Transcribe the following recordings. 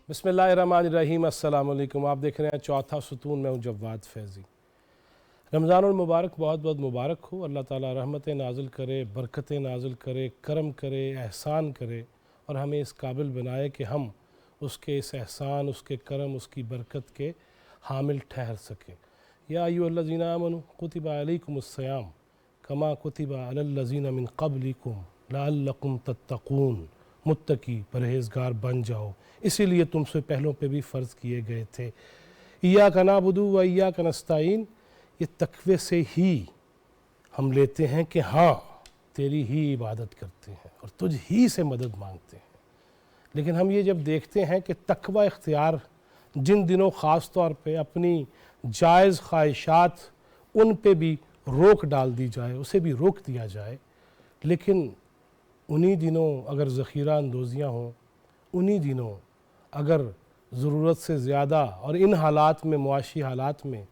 बिस्मिल्लाहिर्रहमानिर्रहीम। अस्सलाम वालेकुम। आप देख रहे हैं चौथा सुतून। मैं हूं जव्वाद फैज़ी। रमज़ानुल मुबारक बहुत बहुत मुबारक हो। अल्लाह ताला रहमतें नाज़िल करे, बरकतें नाज़िल करे, करम करे, एहसान करे और हमें इस काबिल बनाए कि हम उसके इस एहसान, उसके करम, उसकी बरकत के हामिल ठहर सकें। या अय्युहल्लज़ीना आमनू कुतिबा अलैकुमुस्सियाम कमा कुतिबा अलल्लज़ीना मिन क़ब्लिकुम लअल्लकुम तत्तक़ून। मुत्तकी परहेज़गार बन जाओ, इसीलिए तुमसे पहलों पे भी फ़र्ज़ किए गए थे। इय्याका नअबुदु व इय्याका नस्तईन, ये तक़वे से ही हम लेते हैं कि हाँ तेरी ही इबादत करते हैं और तुझ ही से मदद मांगते हैं। लेकिन हम ये जब देखते हैं कि तक़वा इख्तियार जिन दिनों ख़ास तौर पे अपनी जायज़ ख्वाहिशात उन पे भी रोक डाल दी जाए, उसे भी रोक दिया जाए, लेकिन उन्हीं दिनों अगर ज़ख़ीरा अंदोज़ियाँ हों, उन्हीं दिनों अगर ज़रूरत से ज़्यादा और इन हालात में, मुआशी हालात में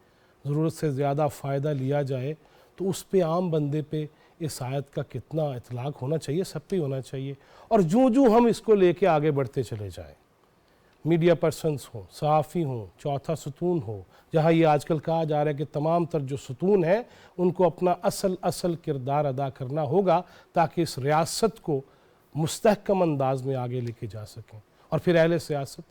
ज़रूरत से ज़्यादा फ़ायदा लिया जाए तो उस पे आम बंदे पे इस आयत का कितना इतलाक़ होना चाहिए, सब पे होना चाहिए। और जूँ हम इसको लेके आगे बढ़ते चले जाएँ, मीडिया पर्सन्स हों, सहाफ़ी हों, चौथा सुतून हो, जहाँ ये आजकल कहा जा रहा है कि तमाम तर जो सुतून है उनको अपना असल किरदार अदा करना होगा ताकि इस रियासत को मुस्तहकम अंदाज में आगे लेके जा सकें। और फिर अहले सियासत,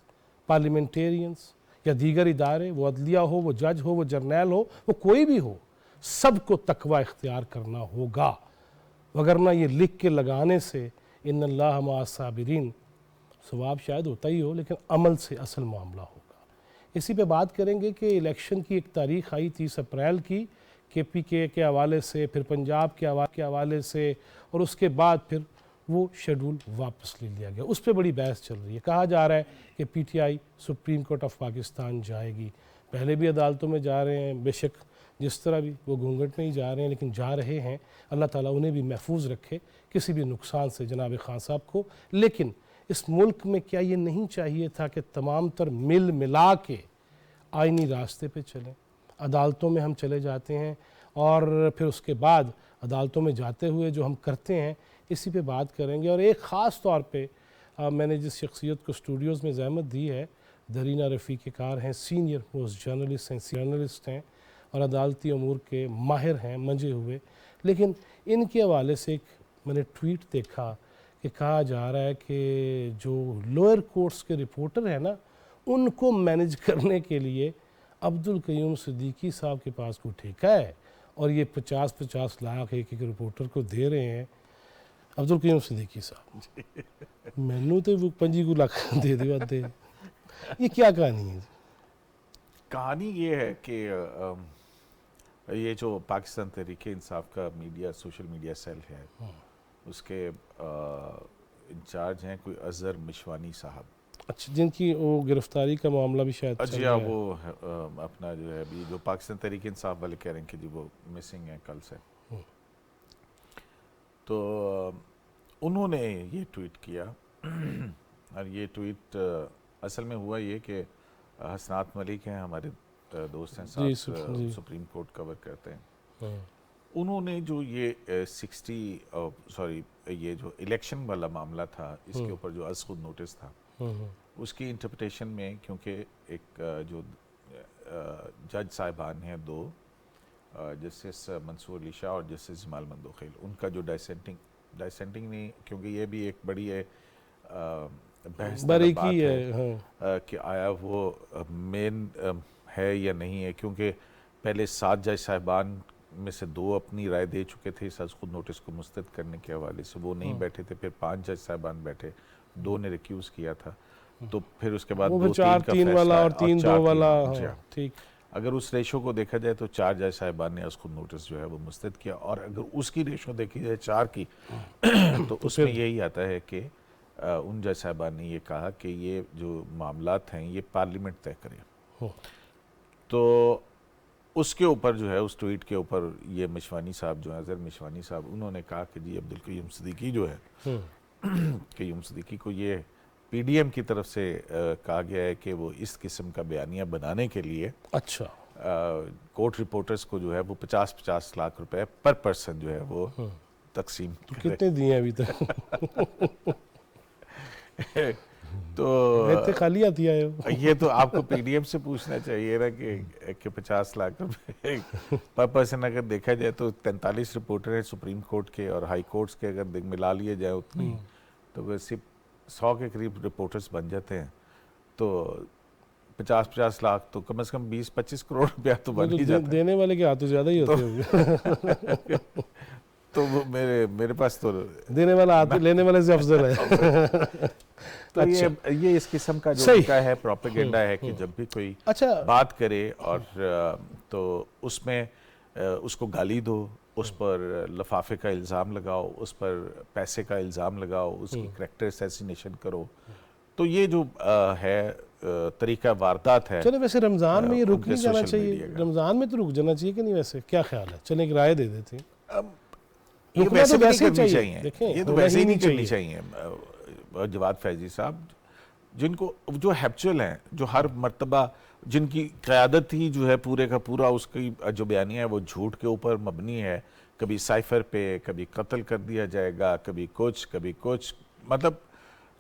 पार्लियामेंटेरियंस या दीगर इदारे, वो अदलिया हो, वो जज हो, वो जर्नैल हो, वो कोई भी हो, सबको तक़वा इख्तियार करना होगा। वगरना ये लिख के लगाने से इन्नल्लाह मअस साबिरीन सवाब शायद होता ही हो, लेकिन अमल से असल मामला होगा। इसी पे बात करेंगे कि इलेक्शन की एक तारीख़ आई 30 अप्रैल की, KPK के हवाले से, फिर पंजाब के हवाले से, और उसके बाद फिर वो शेड्यूल वापस ले लिया गया। उस पर बड़ी बहस चल रही है। कहा जा रहा है कि PTI supreme court of Pakistan जाएगी, पहले भी अदालतों में जा रहे हैं, बेशक जिस तरह भी वो घूंघट में ही जा रहे हैं, लेकिन जा रहे हैं। अल्लाह ताला उन्हें भी महफूज रखे किसी भी नुकसान से, जनाब खान साहब को। लेकिन इस मुल्क में क्या ये नहीं चाहिए था कि तमाम तर मिल मिला के आइनी रास्ते पे चलें? अदालतों में हम चले जाते हैं और फिर उसके बाद अदालतों में जाते हुए जो हम करते हैं, इसी पे बात करेंगे। और एक ख़ास तौर पे मैंने जिस शख्सियत को स्टूडियोज़ में ज़हमत दी है, दरीना रफ़ीक़ कार हैं, सीनियर मोस्ट जर्नलिस्ट हैं और अदालती अमूर के माहिर हैं, मंजे हुए। लेकिन इनके हवाले से एक मैंने ट्वीट देखा कि कहा जा रहा है कि जो लोअर कोर्ट्स के रिपोर्टर हैं ना, उनको मैनेज करने के लिए अब्दुल क़य्यूम सिद्दीकी साहब के पास कोई ठेका है और ये 50-50 लाख एक रिपोर्टर को दे रहे हैं। अब्दुल क़य्यूम सिद्दीकी साहब मैनू तो वो 25 लाख दे दे। ये क्या कहानी है? कहानी ये है कि ये जो पाकिस्तान तहरीक इंसाफ का मीडिया, सोशल मीडिया सेल है, उसके इंचार्ज हैं कोई अज़हर मिशवानी साहब। अच्छा, जिनकी वो गिरफ्तारी का मामला भी शायद जी हाँ, वो अपना जो है अभी जो पाकिस्तान तहरीक इंसाफ वाले कह रहे हैं कि जी वो मिसिंग है कल से। तो उन्होंने ये ट्वीट किया और ये ट्वीट असल में हुआ ये कि हसनात मलिक हैं, हमारे दोस्त हैं, साथ सुप्रीम कोर्ट कवर करते हैं। उन्होंने जो ये ये जो इलेक्शन वाला मामला था, इसके ऊपर जो अज़ खुद नोटिस था, उसकी इंटरप्रिटेशन में, क्योंकि एक जो जज साहिबान हैं, दो जस्टिस मंसूर अली शाह और जस्टिस जमाल मंदोखेल, उनका जो डाइसेंटिंग नहीं, क्योंकि ये भी एक बड़ी है बहस बात है कि आया वो मेन है या नहीं है, क्योंकि पहले 7 जज साहिबान में से 2 अपनी राय दे चुके थे इस अज़ खुद नोटिस को मुस्तरद करने के हवाले से, वो नहीं बैठे थे। फिर 5 जज साहिबान बैठे, 2 ने रिक्यूज़ किया था, तो फिर उसके बाद 2-3 वाला और 3-2 वाला। ठीक, अगर उस रेशो को देखा जाए तो 4 जज साहिबान ने अज़ खुद नोटिस जो है वो मुस्तरद किया, और अगर उसकी रेशो देखी जाए 4 की तो उसमें यही आता है कि उन जज साहिबान ने ये कहा कि ये जो मामलात हैं ये पार्लियामेंट तय करे। तो उसके ऊपर जो है, उस ट्वीट के ऊपर ये मिशवानी साहब जो है, अज़हर मिशवानी साहब, उन्होंने कहा कि जी अब्दुल क़य्यूम सिद्दीकी जो है, क़य्यूम सिद्दीकी को ये PDM की तरफ से कहा गया है कि वो इस किस्म का बयानिया बनाने के लिए अच्छा कोर्ट रिपोर्टर्स को जो है वो 50-50 लाख रुपए पर पर्सन जो है वो तकसीम कितने दिए अभी तक? तो इतने खाली आती है ये तो आपको पीडीएम से पूछना चाहिए ना कि 50 लाख रुपए पर पर्सन अगर देखा जाए तो 43 रिपोर्टर हैं सुप्रीम कोर्ट के और हाई कोर्ट्स के, अगर मिला लिए जाए उतनी तो वैसे 100 के करीब रिपोर्टर्स बन जाते हैं, तो 50-50 लाख तो कम से कम 20-25 करोड़ रुपया तो बन ही जाता है। देने वाले के हाथों ज्यादा ही होते होंगे तो वो मेरे पास तो देने वाला हाथ लेने वाले से अफजल है तो अच्छा। ये इस किस्म का जो सही। उनका है प्रोपेगेंडा है कि जब भी कोई अच्छा बात करे और तो उसमें उसको गाली दो, उस पर लफाफे का इल्ज़ाम लगाओ, उस पर पैसे का इल्ज़ाम लगाओ, उसकी करैक्टर असैसिनेशन करो, तो ये जो है तरीका वारदात है। चलो वैसे रमज़ान में ये रुक उनके नहीं जाना सोशल चाहिए, मीडिया का। रमज़ान में तो रुक जाना चाहिए कि नहीं, वैसे क्या ख्याल है? चले एक राय दे देते हैं। ये रुकना वैसे तो भी नहीं वैसे ही करनी चाहिए। चाहिए, देखें, ये तो होना वैसे ही ही नहीं नहीं करनी चाहिए। जवाद फैजी साहब जिनको जो हैप्चुअल हैं, जो हर मर्तबा जिनकी क़यादत ही जो है पूरे का पूरा उसकी जो बयानिया है वो झूठ के ऊपर मबनी है, कभी साइफर पे, कभी कत्ल कर दिया जाएगा, कभी कुछ मतलब,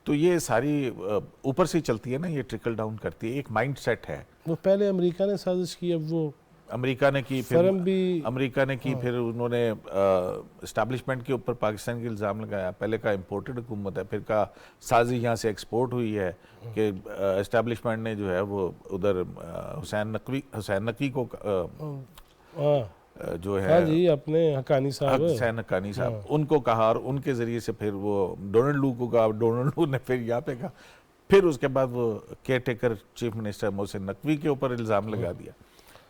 तो ये सारी ऊपर से ही चलती है ना, ये ट्रिकल डाउन करती है, एक माइंड सेट है। वो पहले अमेरिका ने साजिश की, अब वो अमेरिका ने की, फर्म भी फिर उन्होंने इस्टेब्लिशमेंट के ऊपर पाकिस्तान के इल्ज़ाम लगाया। पहले का इम्पोर्टेड हुकूमत है, फिर का साजी यहाँ से एक्सपोर्ट हुई है कि इस्टेब्लिशमेंट ने जो है वो उधर हुसैन नकवी को जो है, हाँ जी, अपने हकानी साहब, हुसैन हक्कानी साहब, उनको कहा और उनके ज़रिए से फिर वो डोनाल्ड लू को कहा, डोनाल्ड लू ने फिर यहाँ पे कहा, फिर उसके बाद वो care taker chief minister Mohsin Naqvi के ऊपर इल्ज़ाम लगा दिया,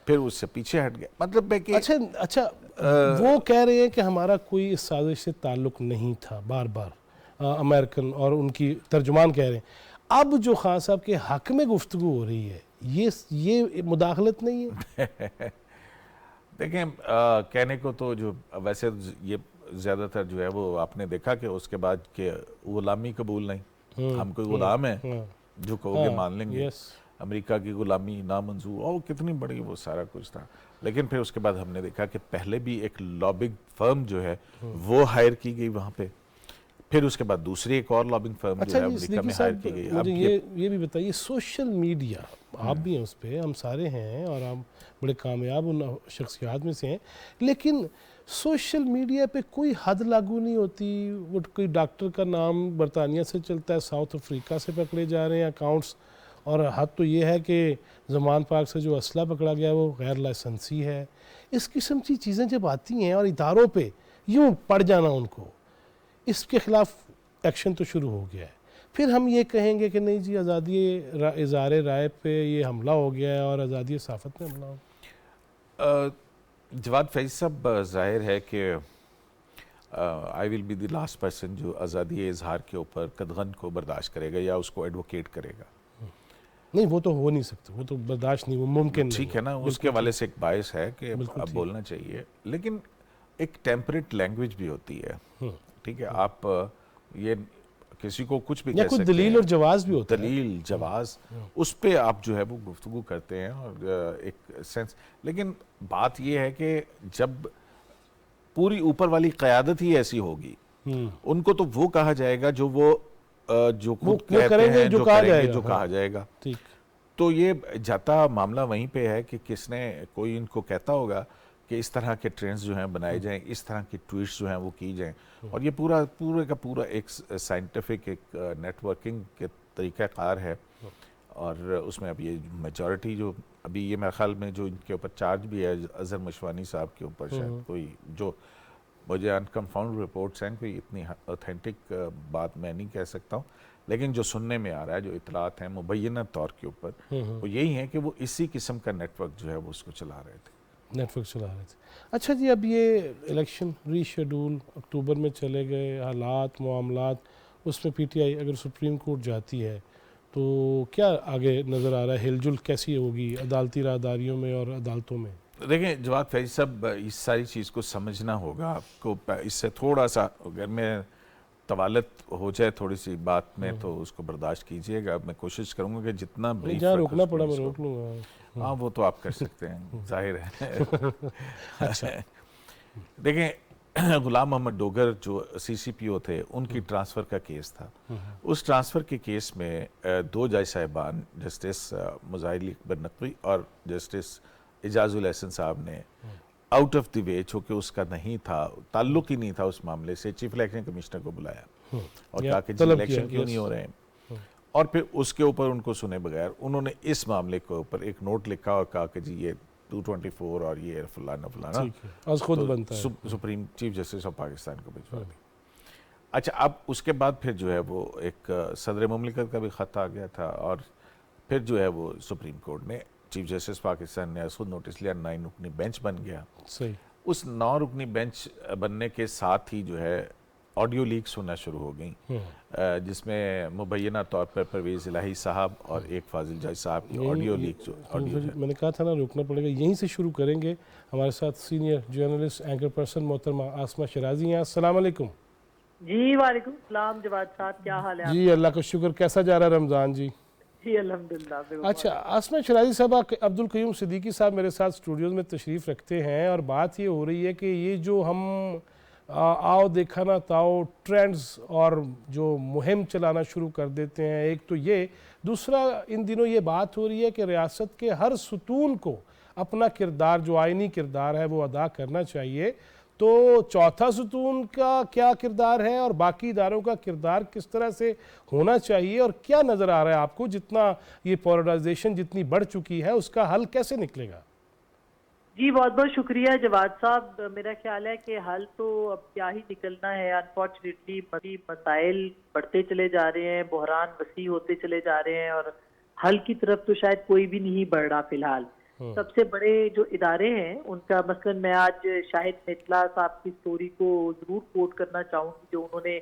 फिर उससे पीछे हट गया। मतलब है कि अच्छा वो कह रहे हैं कि हमारा कोई इस साजिश से ताल्लुक नहीं था, बार बार अमेरिकन और उनकी तर्जुमान कह रहे हैं। अब जो खान साहब के हक में गुफ्तगू हो रही है, ये मुदाखलत नहीं है? देखें, कहने को तो जो वैसे ये ज़्यादातर जो है वो आपने देखा कि उसके बाद के गुलामी कबूल नहीं, हम कोई गुलाम है जो कहोगे मान लेंगे, अमेरिका की गुलामी नामंजूर, और कितनी बड़ी वो सारा कुछ था। लेकिन फिर उसके बाद हमने देखा कि पहले भी एक लॉबिंग फर्म जो है वो हायर की गई वहाँ पे, फिर उसके बाद दूसरी एक और लॉबिंग फर्म जो है अमेरिका में हायर की गई। मुझे ये भी बताइए, सोशल मीडिया, आप भी हैं उस पर, हम सारे हैं और हम बड़े कामयाब उन शख्सियात में से हैं, लेकिन सोशल मीडिया पे कोई हद लागू नहीं होती। वो कोई डॉक्टर का नाम बरतानिया से चलता है, साउथ अफ्रीका से पकड़े जा रहे हैं अकाउंट्स, और हद तो ये है कि ज़मान पार्क से जो असला पकड़ा गया वो गैर लाइसेंसी है। इस किस्म की चीज़ें जब आती हैं और इदारों पे यूँ पड़ जाना उनको, इसके ख़िलाफ़ एक्शन तो शुरू हो गया है, फिर हम ये कहेंगे कि नहीं जी आज़ादी इज़हार राय पे ये हमला हो गया है और आज़ादी सहाफ़त में हमला हो गया। जवाद फैज़ साहब, ज़ाहिर है कि I will be the last person जो आज़ादी इज़हार के ऊपर कदगन को बर्दाश्त करेगा या उसको एडवोकेट करेगा। नहीं, वो तो हो नहीं सकता, वो तो बर्दाश्त नहीं, वो मुमकिन नहीं। ठीक है ना, उसके वाले से एक बायस है कि अब बोलना चाहिए, लेकिन एक टेम्परेट लैंग्वेज भी होती है। ठीक है, आप ये किसी को कुछ भी कह सकते हैं, दलील और जवाज़ भी होता है, दलील जवाज़, उस पे आप जो है वो गुफ्तगू करते हैं और एक सेंस। लेकिन बात ये है कि जब पूरी ऊपर वाली क़यादत ही ऐसी होगी, उनको तो वो कहा जाएगा जो वो खुद कहते हैं, जो कहा जाएगा। ठीक। तो ये जाता मामला वहीं पे है कि किसने कोई इनको कहता होगा कि इस तरह के ट्रेंड्स जो हैं बनाए जाएं, इस तरह की ट्वीट्स जो हैं वो की जाएं, और ये पूरे का पूरा एक साइंटिफिक एक नेटवर्किंग के तरीक़ाकार है। और उसमें अब ये मेजॉरिटी जो अभी ये मेरे ख्याल में जो इनके ऊपर चार्ज भी है अज़हर मशवानी साहब के ऊपर, शायद कोई जो मुझे अनकन्फर्म्ड रिपोर्ट्स हैं, कोई इतनी ऑथेंटिक बात मैं नहीं कह सकता हूँ, लेकिन जो सुनने में आ रहा है, जो इतलात हैं मुबैना तौर के ऊपर, वो यही है कि वो इसी किस्म का नेटवर्क जो है वो उसको चला रहे थे। अच्छा जी, अब ये इलेक्शन रीशेड्यूल अक्टूबर में चले गए, हालात मामलात, उसमें पीटीआई अगर सुप्रीम कोर्ट जाती है तो क्या आगे नज़र आ रहा है? हिलजुल कैसी होगी अदालती राहदारियों में और अदालतों में? देखें जवाद फैज़ साहब, इस सारी चीज़ को समझना होगा आपको। इससे थोड़ा सा अगर मैं तवालत हो जाए थोड़ी सी बात में तो उसको बर्दाश्त कीजिएगा। मैं कोशिश करूँगा कि जितना जहाँ रोकना पड़ा मैं रोक लूँगा। हाँ, वो तो आप कर सकते हैं, जाहिर है। देखें, गुलाम मोहम्मद डोगर जो CCPO थे उनकी ट्रांसफ़र का केस था। उस ट्रांसफ़र के केस में दो जज साहिबान जस्टिस मुज़ाहिर अकबर नकवी और जस्टिस एजाजुल एहसन साहब ने आउट ऑफ द वे, चूँकि उसका नहीं था, ताल्लुक ही नहीं था उस मामले से, चीफ इलेक्शन कमिश्नर को बुलाया और कहा कि जी इलेक्शन क्यों नहीं हो रहे हैं, और फिर उसके ऊपर उनको सुने बगैर उन्होंने इस मामले के ऊपर एक नोट लिखा और कहा कि जी ये 224 और ये फलाना फलाना खुद बनता है, supreme chief justice of Pakistan को भिजवा दी। अच्छा, अब उसके बाद फिर जो है वो एक सदर मुमलिकत का भी ख़त आ गया था और फिर जो है वो सुप्रीम कोर्ट ने, चीफ जस्टिस पाकिस्तान ने खुद नोटिस लिया, 9 रुकनी बेंच बन गया। सही। उस 9 रुकनी बेंच बनने के साथ ही जो है ऑडियो लीक्स होना शुरू हो गई, जिसमें मुबैना तौर पर परवेज़ इलाही साहब और एक फाजिल जज साहब की ऑडियो लीक जो मैंने कहा था ना रुकना पड़ेगा, यहीं से शुरू करेंगे। हमारे साथ सीनियर जर्नलिस्ट एंकर पर्सन मोहतरमा आसमा शराजी हैं। अस्सलाम वालेकुम। जी वालेकुम सलाम जवाद साहब, क्या हाल है? जी अल्लाह का शुक्र, कैसा जा रहा है रमज़ान जी? जी अल्हम्दुलिल्लाह। अच्छा, आसमा शराजी साहब, अब्दुल कयूम सिद्दीकी साहब मेरे साथ स्टूडियोज़ में तशरीफ़ रखते हैं और बात ये हो रही है कि ये जो हम आओ देखा ना ताओ ट्रेंड्स और जो मुहिम चलाना शुरू कर देते हैं, एक तो ये, दूसरा इन दिनों ये बात हो रही है कि रियासत के हर सुतून को अपना किरदार, जो आइनी किरदार है, वो अदा करना चाहिए। तो चौथा सुतून का क्या किरदार है और बाकी इदारों का किरदार किस तरह से होना चाहिए, और क्या नज़र आ रहा है आपको जितना ये पोलराइजेशन जितनी बढ़ चुकी है उसका हल कैसे निकलेगा? जी बहुत बहुत शुक्रिया जवाद साहब। मेरा ख्याल है कि हल तो अब क्या ही निकलना है। अनफॉर्चुनेटली मसाइल बढ़ते चले जा रहे हैं, बहरान वसी होते चले जा रहे हैं और हल की तरफ तो शायद कोई भी नहीं बढ़ रहा फिलहाल। सबसे बड़े जो इदारे हैं उनका, मसलन मैं आज शाहिद मितला साहब की स्टोरी को जरूर कोट करना चाहूँगी, जो उन्होंने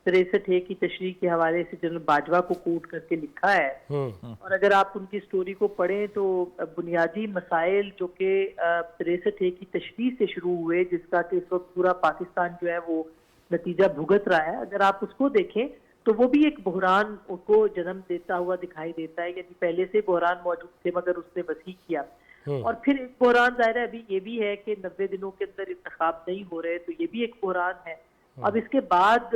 63 की तशरीह के हवाले से जनरल बाजवा को कोट करके लिखा है। और अगर आप उनकी स्टोरी को पढ़ें तो बुनियादी मसाइल जो कि 63 की तशरीह से शुरू हुए, जिसका कि इस वक्त पूरा पाकिस्तान जो है वो नतीजा भुगत रहा है, अगर आप उसको देखें तो वो भी एक बहरान को जन्म देता हुआ दिखाई देता है। यानी पहले से बहरान मौजूद थे मगर उसने वसी किया। और फिर एक बहरान जाहिर है अभी ये भी है कि 90 दिनों के अंदर इंतखाब नहीं हो रहे, तो ये भी एक बहरान है। अब इसके बाद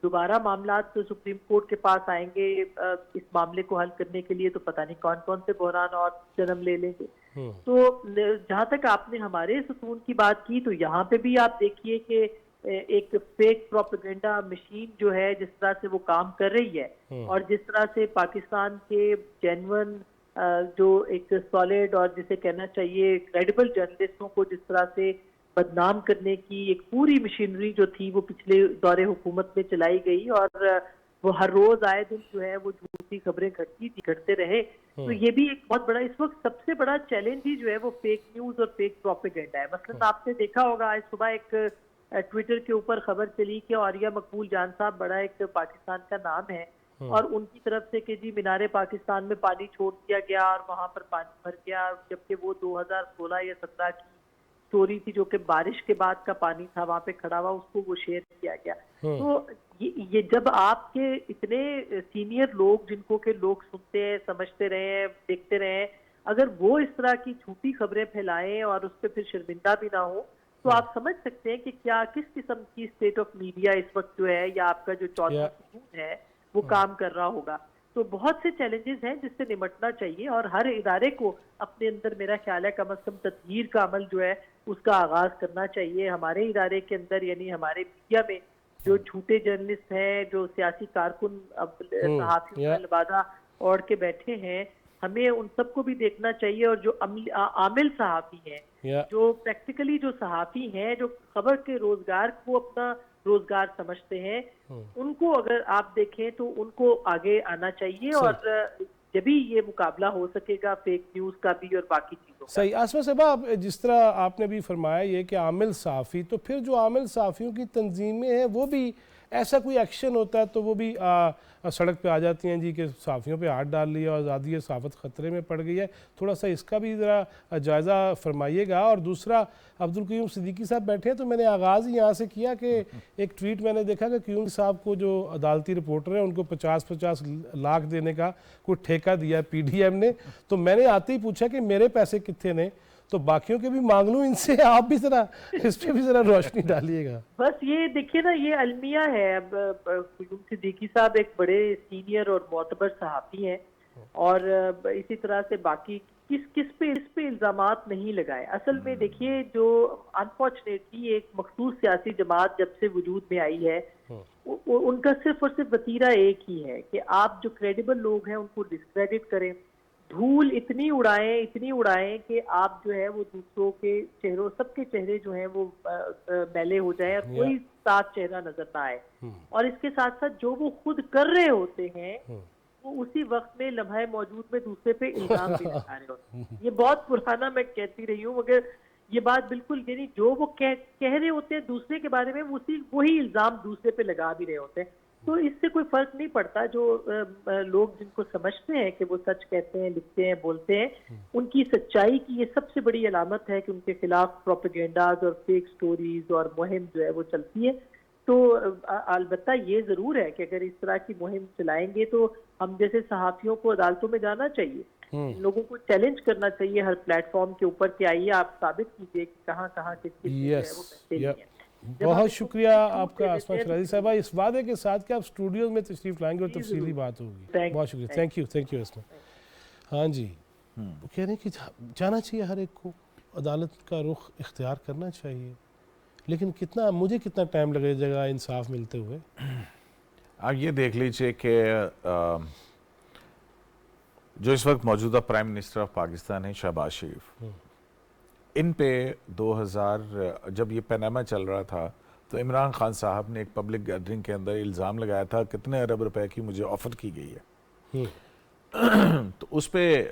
दोबारा मामला तो सुप्रीम कोर्ट के पास आएंगे इस मामले को हल करने के लिए, तो पता नहीं कौन कौन से बहरान और जन्म ले लेंगे। तो जहाँ तक आपने हमारे सुकून की बात की, तो यहाँ पे भी आप देखिए कि एक फेक प्रोपेगेंडा मशीन जो है जिस तरह से वो काम कर रही है, और जिस तरह से पाकिस्तान के जेन्युइन जो एक सॉलिड और जिसे कहना चाहिए क्रेडिबल जर्नलिस्टों को जिस तरह से बदनाम करने की एक पूरी मशीनरी जो थी वो पिछले दौरे हुकूमत में चलाई गई, और वो हर रोज आए दिन जो है वो झूठी खबरें घटते रहे। तो ये भी एक बहुत बड़ा, इस वक्त सबसे बड़ा चैलेंज ही जो है वो फेक न्यूज और फेक प्रोपेगेंडा है। मसलन आपने देखा होगा आज सुबह एक ट्विटर के ऊपर खबर चली कि आर्या मकबूल जान साहब, बड़ा एक पाकिस्तान का नाम है, और उनकी तरफ से कि जी मीनारे पाकिस्तान में पानी छोड़ दिया गया और वहां पर पानी भर गया, जबकि वो 2016 या 17 की स्टोरी थी जो कि बारिश के बाद का पानी था वहां पे खड़ा हुआ, उसको वो शेयर किया गया। तो ये जब आपके इतने सीनियर लोग, जिनको के लोग सुनते हैं, समझते रहे हैं, देखते रहे हैं, अगर वो इस तरह की झूठी खबरें फैलाएं और उस पर फिर शर्मिंदा भी ना हो, तो आप समझ सकते हैं कि क्या किस किस्म की स्टेट ऑफ मीडिया इस वक्त जो है, या आपका जो चौथा सुकून है वो काम कर रहा होगा। तो बहुत से चैलेंजेस हैं जिससे निपटना चाहिए, और हर इदारे को अपने अंदर, मेरा ख्याल है, कम से कम तदबीर का अमल जो है उसका आगाज करना चाहिए। हमारे इदारे के अंदर यानी हमारे मीडिया में जो झूठे जर्नलिस्ट हैं, जो सियासी कारकुन, सहाफियों का लबादा ओढ़ के बैठे हैं, हमें उन सबको भी देखना चाहिए। और जो आमिल सहाफी हैं, जो प्रैक्टिकली जो सहाफी हैं, जो खबर के रोजगार को अपना रोजगार समझते हैं, उनको अगर आप देखें तो उनको आगे आना चाहिए, और जब भी ये मुकाबला हो सकेगा फेक न्यूज का भी और बाकी चीजों का। सही। आसमा साहब, जिस तरह आपने भी फरमाया ये कि आमिल सहाफ़ी, तो फिर जो आमिल सहाफ़ियों की तंजीमें हैं वो भी ऐसा कोई एक्शन होता है तो वो भी सड़क पे आ जाती हैं जी कि सहाफ़ियों पे हाथ डाल लिया और आज़ादी सहाफ़त ख़तरे में पड़ गई है। थोड़ा सा इसका भी ज़रा जायज़ा फरमाइएगा। और दूसरा, अब्दुल कयूम सिद्दीकी साहब बैठे हैं तो मैंने आगाज़ ही यहाँ से किया कि एक ट्वीट मैंने देखा कि कयूम साहब को, जो अदालती रिपोर्टर हैं, उनको 50-50 लाख देने का कोई ठेका दिया PDM ने। तो मैंने आते ही पूछा कि मेरे पैसे कितने ने, तो बाकियों के भी मांग लूँ इनसे, आप भी जरा इस पे भी जरा रोशनी डालिएगा। बस ये देखिए ना, ये अलमिया है। अब कुयूम सिद्दीकी साहब एक बड़े सीनियर और मोतबर सहाफ़ी हैं, और इसी तरह से बाकी किस पे इल्जामात नहीं लगाए। असल में देखिए, जो अनफॉर्चुनेटली एक मखसूस सियासी जमात जब से वजूद में आई है, उनका सिर्फ और सिर्फ वतीरा एक ही है कि आप जो क्रेडिबल लोग हैं उनको डिस्क्रेडिट करें, धूल इतनी उड़ाएं कि आप जो है वो दूसरों के चेहरों, सबके चेहरे जो हैं वो मैले हो जाएं और कोई साफ चेहरा नजर ना आए। और इसके साथ साथ जो वो खुद कर रहे होते हैं वो उसी वक्त में लम्हा मौजूद में दूसरे पे इल्जाम भी लगा रहे होते हैं। ये बहुत पुराना मैं कहती रही हूँ, मगर ये बात बिल्कुल, यानी जो वो कह रहे होते हैं दूसरे के बारे में, वही इल्जाम दूसरे पे लगा भी रहे होते हैं। तो इससे कोई फर्क नहीं पड़ता। जो लोग जिनको समझते हैं कि वो सच कहते हैं, लिखते हैं, बोलते हैं, उनकी सच्चाई की ये सबसे बड़ी अलामत है कि उनके खिलाफ प्रोपेगेंडाज और फेक स्टोरीज और मुहिम जो है वो चलती है। तो अलबत्ता ये ज़रूर है कि अगर इस तरह की मुहिम चलाएंगे तो हम जैसे सहाफ़ियों को अदालतों में जाना चाहिए, इन लोगों को चैलेंज करना चाहिए हर प्लेटफॉर्म के ऊपर कि आइए आप साबित कीजिए कि कहाँ किस जो है वो बहुत शुक्रिया आपका आसमा शराजी साहबा, इस वादे के साथ कि आप स्टूडियो में तशरीफ लाएंगे और तफसीली बात होगी। बहुत शुक्रिया, थैंक यू आसमा। हाँ जी, वो कह रहे हैं कि जाना चाहिए, हर एक को अदालत का रुख इख्तियार करना चाहिए, लेकिन मुझे कितना टाइम लगेगा इंसाफ मिलते हुए। आप ये देख लीजिए कि जो इस वक्त मौजूदा प्राइम मिनिस्टर ऑफ पाकिस्तान है शहबाज शरीफ, इन पे 2000 जब ये पनामा चल रहा था तो इमरान खान साहब ने एक पब्लिक गैदरिंग के अंदर इल्ज़ाम लगाया था कितने अरब रुपए की मुझे ऑफ़र की गई है। तो उस पे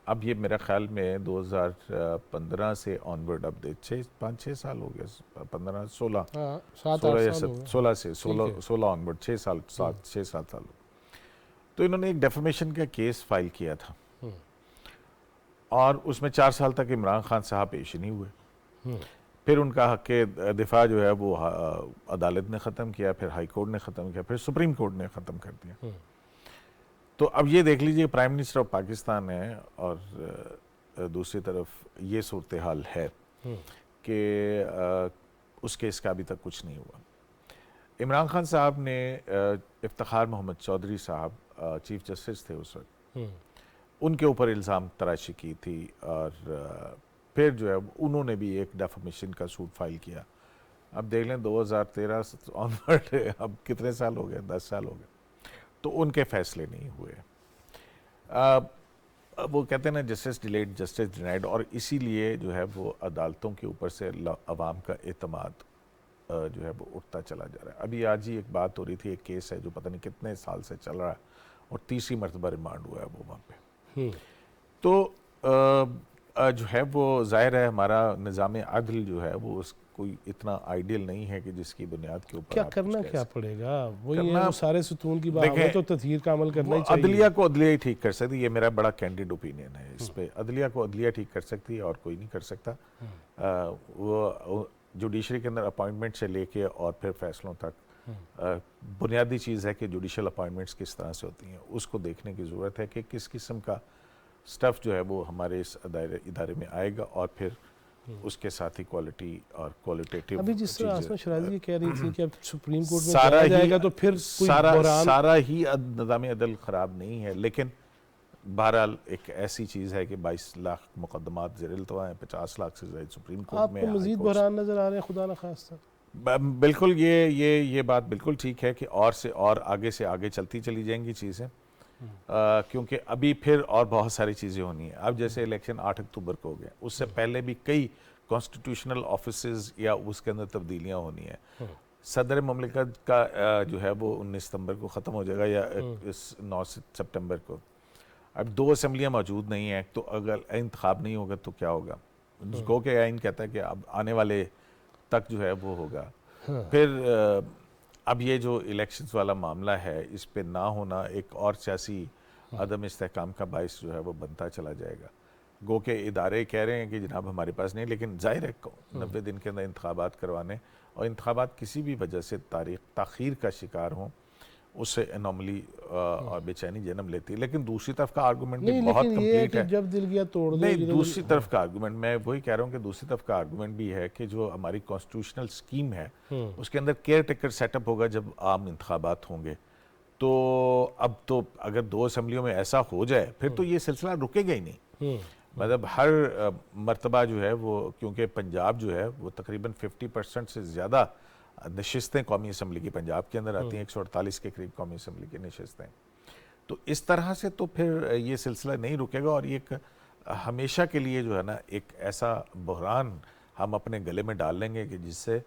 अब ये मेरा ख्याल में 2015 से ऑनवर्ड, अब 5-6 साल हो गया, 15 16 16 ऑनवर्ड 6-7 साल। तो इन्होंने एक डेफमेशन का केस फाइल किया था और उसमें 4 साल तक इमरान खान साहब पेश नहीं हुए। फिर उनका हक के दिफा जो है वो अदालत ने ख़त्म किया, फिर हाई कोर्ट ने ख़त्म किया, फिर सुप्रीम कोर्ट ने ख़त्म कर दिया। तो अब ये देख लीजिए, प्राइम मिनिस्टर ऑफ पाकिस्तान है और दूसरी तरफ ये सूरत हाल है कि उस केस का अभी तक कुछ नहीं हुआ। इमरान खान साहब ने इफ्तिखार मोहम्मद चौधरी साहब चीफ जस्टिस थे उस वक्त, उनके ऊपर इल्ज़ाम तराशी की थी और फिर जो है उन्होंने भी एक डेफमेशन का सूट फाइल किया। अब देख लें 2013 ऑनवर्ड अब कितने साल हो गए, 10 साल हो गए, तो उनके फैसले नहीं हुए। वो कहते हैं ना, जस्टिस डिलेड जस्टिस डिनाइड, और इसीलिए जो है वो अदालतों के ऊपर से अवाम का एतमाद जो है वो उठता चला जा रहा है। अभी आज ही एक बात हो रही थी, एक केस है जो पता नहीं कितने साल से चल रहा है और तीसरी मरतबा रिमांड हुआ है वो वहाँ पे। तो जो है वो जाहिर है हमारा निज़ाम अदल जो है वो कोई इतना आइडियल नहीं है कि जिसकी बुनियाद के ऊपर क्या करना क्या पड़ेगा, वही है वो सारे सुतून की बात है, तो तथहीर का अमल करना ही चाहिए। अदलिया को अदलिया ही ठीक कर सकती है, ये मेरा बड़ा कैंडिड ओपिनियन है इस पे। अदलिया को अदलिया ठीक कर सकती है और कोई नहीं कर सकता। वो जुडिशरी के अंदर अपॉइंटमेंट से लेके और फिर फैसलों तक बुनियादी चीज़ है कि जुडिशल अपॉइंटमेंट्स किस तरह से होती हैं, उसको देखने की ज़रूरत है कि किस किस्म का स्टफ़ जो है वो हमारे इस इदारे में आएगा और फिर उसके साथ ही क्वालिटी और क्वालिटेटिव। अभी जिस तरह आसमा शराजी कह रही थी कि अब सुप्रीम कोर्ट में सारा जाएगा तो फिर सारा ही निज़ाम अदल ख़राब नहीं है, लेकिन बहरहाल एक ऐसी चीज़ है कि 22 लाख मुकदमात ज़ेर इल्तवा हैं, 50 लाख से ज़्यादा सुप्रीम कोर्ट में। आपको मज़ीद बहरान नज़र आ रहे हैं खुदा न खास्ता? बिल्कुल, ये बात बिल्कुल ठीक है कि और से और आगे से आगे चलती चली जाएंगी चीज़ें, क्योंकि अभी फिर और बहुत सारी चीज़ें होनी है। अब जैसे इलेक्शन 8 अक्टूबर को हो गया, उससे पहले भी कई कॉन्स्टिट्यूशनल ऑफिसेज या उसके अंदर तब्दीलियाँ होनी है। सदर ममलिकत का जो है वो 19 सितंबर को ख़त्म हो जाएगा या 9 सितंबर को। अब 2 असम्बलियाँ मौजूद नहीं हैं, तो अगर इंतखाब नहीं होगा तो क्या होगा? गो के आइन कहता है कि अब आने वाले तक जो है वो होगा। फिर अब ये जो इलेक्शंस वाला मामला है, इस पे ना होना एक और सियासी अदम इस्तेहकाम का बाइस जो है वो बनता चला जाएगा। गो के इदारे कह रहे हैं कि जनाब हमारे पास नहीं, लेकिन जाहिर है 90 दिन के अंदर इंतखाबात करवाने, और इंतखाबात किसी भी वजह से तारीख ताख़ीर का शिकार हों उससे एनॉमली और बेचैनी जन्म लेती है। लेकिन दूसरी तरफ का आर्गूमेंट भी नहीं, बहुत लेकिन ये है कंप्लीट कि है। जब दिल गया तोड़ दो, नहीं, जिधर दूसरी दिल- तरफ का आर्गूमेंट मैं वही कह रहा हूँ कि दूसरी तरफ का आर्गूमेंट भी है कि जो हमारी कॉन्स्टिट्यूशनल स्कीम है उसके अंदर केयर टेकर सेटअप होगा जब आम इंतखाबात होंगे। तो अब तो अगर 2 असेंबलियों में ऐसा हो जाए फिर तो ये सिलसिला रुकेगा ही नहीं। मतलब हर मर्तबा जो है वो, क्योंकि पंजाब जो है वो तकरीबन 50% से ज़्यादा नशिस्तें कौमी असम्बली की पंजाब के अंदर आती हैं, 148 के करीब कौमी असम्बली की नशिस्तें। तो इस तरह से तो फिर ये सिलसिला नहीं रुकेगा और ये एक हमेशा के लिए जो है ना एक ऐसा बहरान हम अपने गले में डाल लेंगे कि जिससे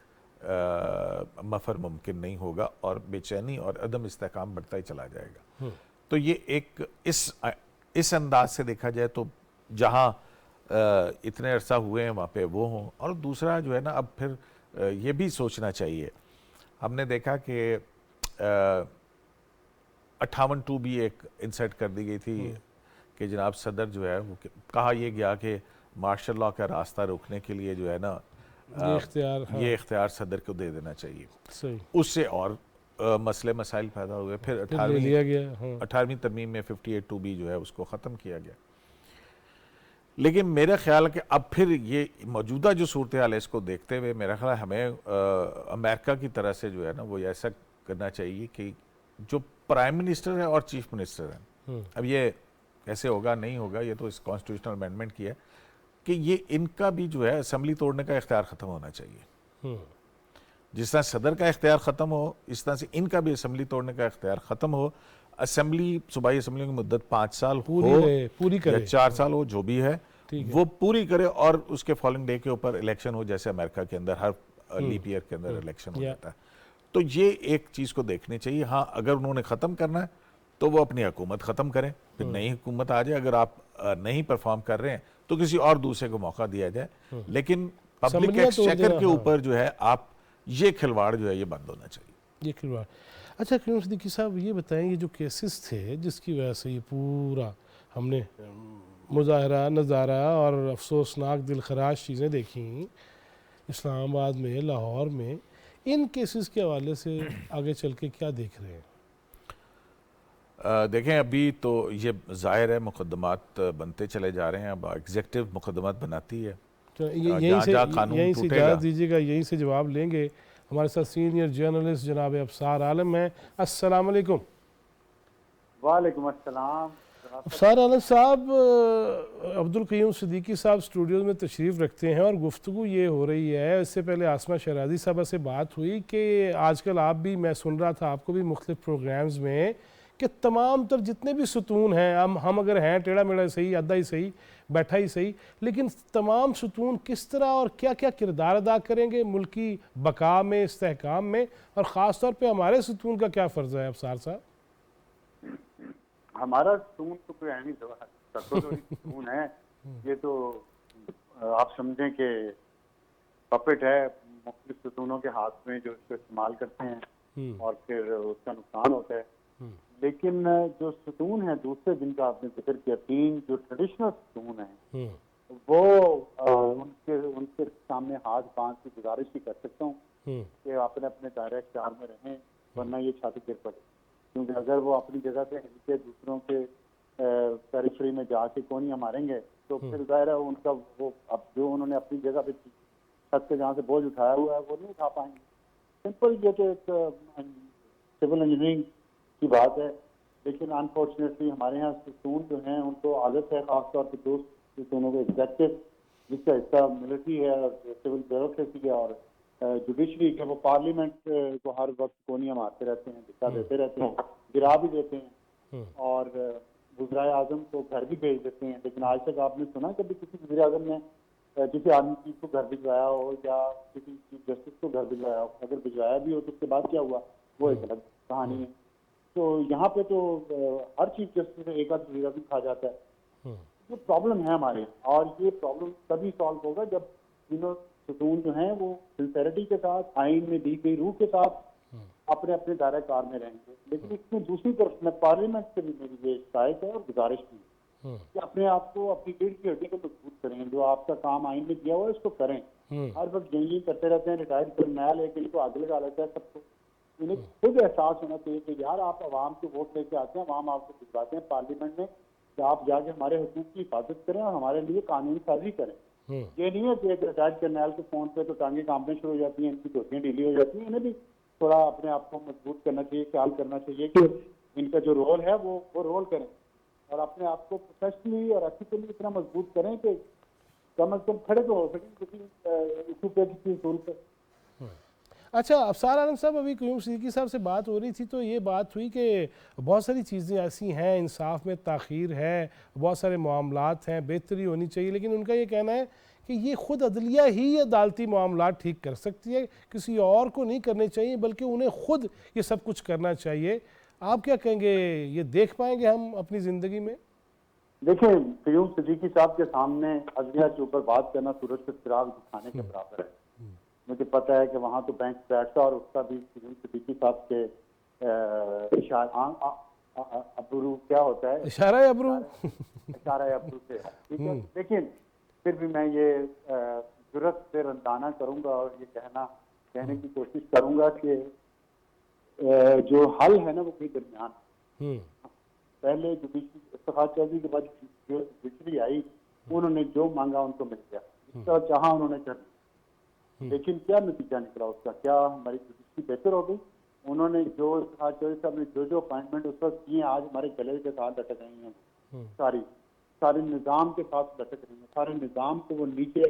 मफर मुमकिन नहीं होगा और बेचैनी और अदम इस्तेहकाम बढ़ता ही चला जाएगा। तो ये एक इस अंदाज से देखा जाए तो जहाँ इतने अरसा हुए हैं वहाँ पे वो हों। और दूसरा जो है ना अब फिर ये भी सोचना चाहिए, हमने देखा कि 58 भी एक इंसर्ट कर दी गई थी कि जनाब सदर जो है वो कहा यह गया कि मार्शल लॉ का रास्ता रोकने के लिए जो है ना ये इख्तियार, हाँ, ये इख्तियार सदर को दे देना चाहिए। सही, उससे और मसले मसाइल पैदा हुए। फिर ले लिया गया, हाँ। 18वीं तरमीम में 58(2)B जो है उसको ख़त्म किया गया। लेकिन मेरा ख्याल है कि अब फिर ये मौजूदा जो सूरत हाल है इसको देखते हुए मेरा ख्याल है हमें अमेरिका की तरह से जो है ना वो ऐसा करना चाहिए कि जो प्राइम मिनिस्टर है और चीफ मिनिस्टर है, अब ये कैसे होगा नहीं होगा ये तो इस कॉन्स्टिट्यूशनल अमेंडमेंट की है कि ये इनका भी जो है असेंबली तोड़ने का इख्तियार ख़त्म होना चाहिए। जिस तरह सदर का इख्तियार ख़त्म हो इस तरह से इनका भी असेंबली तोड़ने का इख्तियार ख़त्म हो। असेंबली सूबाई असेंबली की मुद्दत 5 साल पूरी करे, या 4 साल हो, जो भी है वो पूरी करे और उसके फॉलोइंग डे के ऊपर इलेक्शन हो, जैसे अमेरिका के अंदर हर लीप ईयर के अंदर इलेक्शन हो जाता है। तो ये एक चीज़ को देखनी चाहिए। हाँ, अगर उन्होंने ख़त्म करना है तो वो अपनी हुकूमत ख़त्म करें, फिर नई हुकूमत आ जाए। अगर आप नहीं परफॉर्म कर रहे हैं तो किसी और दूसरे को मौका दिया जाए। लेकिन पब्लिक एक्सचेकर के ऊपर जो है आप ये खिलवाड़ जो है ये बंद होना चाहिए, ये खिलवाड़। अच्छा क्यों सिद्दीकी साहब ये बताएं, ये जो केसेस थे जिसकी वजह से ये पूरा हमने मुजाहरा नज़ारा और अफसोसनाक दिलखराश चीज़ें देखी इस्लामाबाद में, लाहौर में, इन केसेस के हवाले से आगे चल के क्या देख रहे हैं? देखें अभी तो ये ज़ाहिर है मुकदमात बनते चले जा रहे हैं। अब एग्जेक्टिव मुकदमात बनाती है, यहीं से टूटेगा। इजाज़त दीजिएगा, यहीं से जवाब लेंगे। हमारे साथ सीनियर जर्नलिस्ट जनाब अफसार आलम हैं। अस्सलाम वालेकुम। वालेकुम अस्सलाम। अफसार आलम साहब, अब्दुल क़य्यूम सिद्दीकी साहब स्टूडियो में तशरीफ़ रखते हैं और गुफ्तगू ये हो रही है, इससे पहले आसमा शहराजी साहबा से बात हुई कि आजकल आप भी, मैं सुन रहा था आपको भी मुख्तलिफ प्रोग्राम्स में, कि तमाम तर जितने भी सुतून हैं, हम अगर हैं टेढ़ा मेढ़ा सही, अद्धा ही सही, बैठा ही सही, लेकिन तमाम सुतून किस तरह और क्या क्या किरदार अदा करेंगे मुल्की बका में, इस्तेहकाम में, और ख़ास तौर पे हमारे सुतून का क्या फ़र्ज़ है अफसार साहब? हमारा सुकून तो कोई है नहीं, सुकून है ये तो आप समझें कि पपेट है मुख्तलिफ सुतूनों के हाथ में जो इसको इस्तेमाल करते हैं और फिर उसका नुकसान होता है। लेकिन जो सुतून है दूसरे जिनका आपने जिक्र किया, 3 जो ट्रेडिशनल सुतून है वो उनके सामने हाथ बांध की गुजारिश ही कर सकता हूँ कि अपने अपने दायरे इख्तियार में रहें, वरना ये छाती गिर पड़े। क्योंकि अगर वो अपनी जगह पे हिल के दूसरों के पेरिफेरी में जाके कोनियां मारेंगे तो फिर जाहिर है उनका वो, अब जो उन्होंने अपनी जगह पे छत पे जहाँ से बोझ उठाया हुआ है वो नहीं उठा पाएंगे। सिंपल ये तो एक सिविल इंजीनियरिंग की बात है। लेकिन अनफॉर्चुनेटली हमारे यहाँ सुतून जो हैं उनको आदत है, खासतौर पर दो सुतूनों को एग्जेक्टिव जिसका हिस्सा मिलिट्री है और सिविल ब्यूरोक्रेसी है और जुडिशरी के, वो पार्लियामेंट को हर वक्त कोनियां मारते रहते हैं, दिक्कत देते रहते हैं, गिरा भी देते हैं और वज़ीर आज़म को घर भी भेज देते हैं। लेकिन आज तक आपने सुना कभी किसी वज़ीर आज़म ने किसी आर्मी चीफ को घर भिजवाया हो या किसी चीफ जस्टिस को घर भिजवाया हो? अगर भिजवाया भी हो तो उसके बाद क्या हुआ वो एक अलग कहानी है। तो यहाँ पे तो हर चीफ जस्टिस से एक आध वज़ीर आज़म खा जाता है। ये प्रॉब्लम है हमारे यहाँ और ये प्रॉब्लम तभी सॉल्व होगा जब तीनों सुकून जो हैं वो सिंसेरिटी के साथ, आइन में दी गई रूह के साथ अपने अपने दायरा कार में रहेंगे। लेकिन इसमें दूसरी तरफ मैं पार्लियामेंट से भी मेरी ये शिकायत है और गुजारिश भी कि अपने आप को, अपनी रीढ़ की हड्डी को मजबूत करें। जो आपका काम आइन में दिया हुआ है इसको करें। हर वक्त यही करते रहते हैं, रिटायर्ड करनैल है कि इनको आग लगा लेता है सबको। इन्हें खुद एहसास होना चाहिए कि यार आप आवाम के वोट लेके आते हैं, आवाम आपको भिजवाते हैं पार्लियामेंट में कि आप जाके हमारे हुकूक की हिफाजत करें और हमारे लिए कानून साजी करें। ये नहीं है कि एक रिटायर्ड कर्नल के फोन पे तो टांगे कांपने शुरू हो जाती हैं, इनकी धोतियां ढीली हो जाती हैं। इन्हें भी थोड़ा अपने आप को मजबूत करना चाहिए, ख्याल करना चाहिए कि इनका जो रोल है वो रोल करें और अपने आप को प्रोफेशनली और एथिकली इतना मजबूत करें कि कम अज कम खड़े तो हो सकें किसी इशू पे, किसी उसूल पे। अच्छा अफसार आलम साहब, अभी क्यूम सिद्दीकी साहब से बात हो रही थी तो ये बात हुई कि बहुत सारी चीज़ें ऐसी हैं, इंसाफ में ताख़ीर है, बहुत सारे मामलात हैं, बेहतरी होनी चाहिए, लेकिन उनका ये कहना है कि ये ख़ुद अदलिया ही अदालती मामलात ठीक कर सकती है, किसी और को नहीं करने चाहिए बल्कि उन्हें ख़ुद ये सब कुछ करना चाहिए। आप क्या कहेंगे, ये देख पाएंगे हम अपनी ज़िंदगी में? देखिए, क्यूम सिद्दीकी साहब के सामने अदलिया के ऊपर बात करना सूरज से चिराग दिखाने के बराबर है। मुझे पता है कि वहाँ तो बैंक बैठता और उसका भी क्यूम सिद्दीकी साहब के अबरू क्या होता है, इशारा अबरू से है, ठीक है। लेकिन फिर भी मैं ये जुर्रत से रंदाना करूंगा और ये कहने की कोशिश करूंगा कि जो हल है ना वो भी दरमियान। पहले जुडिशरी इस्तीफा चौधरी के बाद जो जुडिशरी आई, उन्होंने जो मांगा उनको मिल गया, जिसका चाहा उन्होंने कर लिया। लेकिन क्या नतीजा निकला उसका? क्या हमारी जुडिशरी बेहतर हो गई? उन्होंने जो इस्तीफा चौधरी साहब ने जो अपॉइंटमेंट उस वक्त किए, आज हमारे गले के साथ लटक रही हैं, सारी निज़ाम के साथ लटक रही हैं, सारे निज़ाम को वो नीचे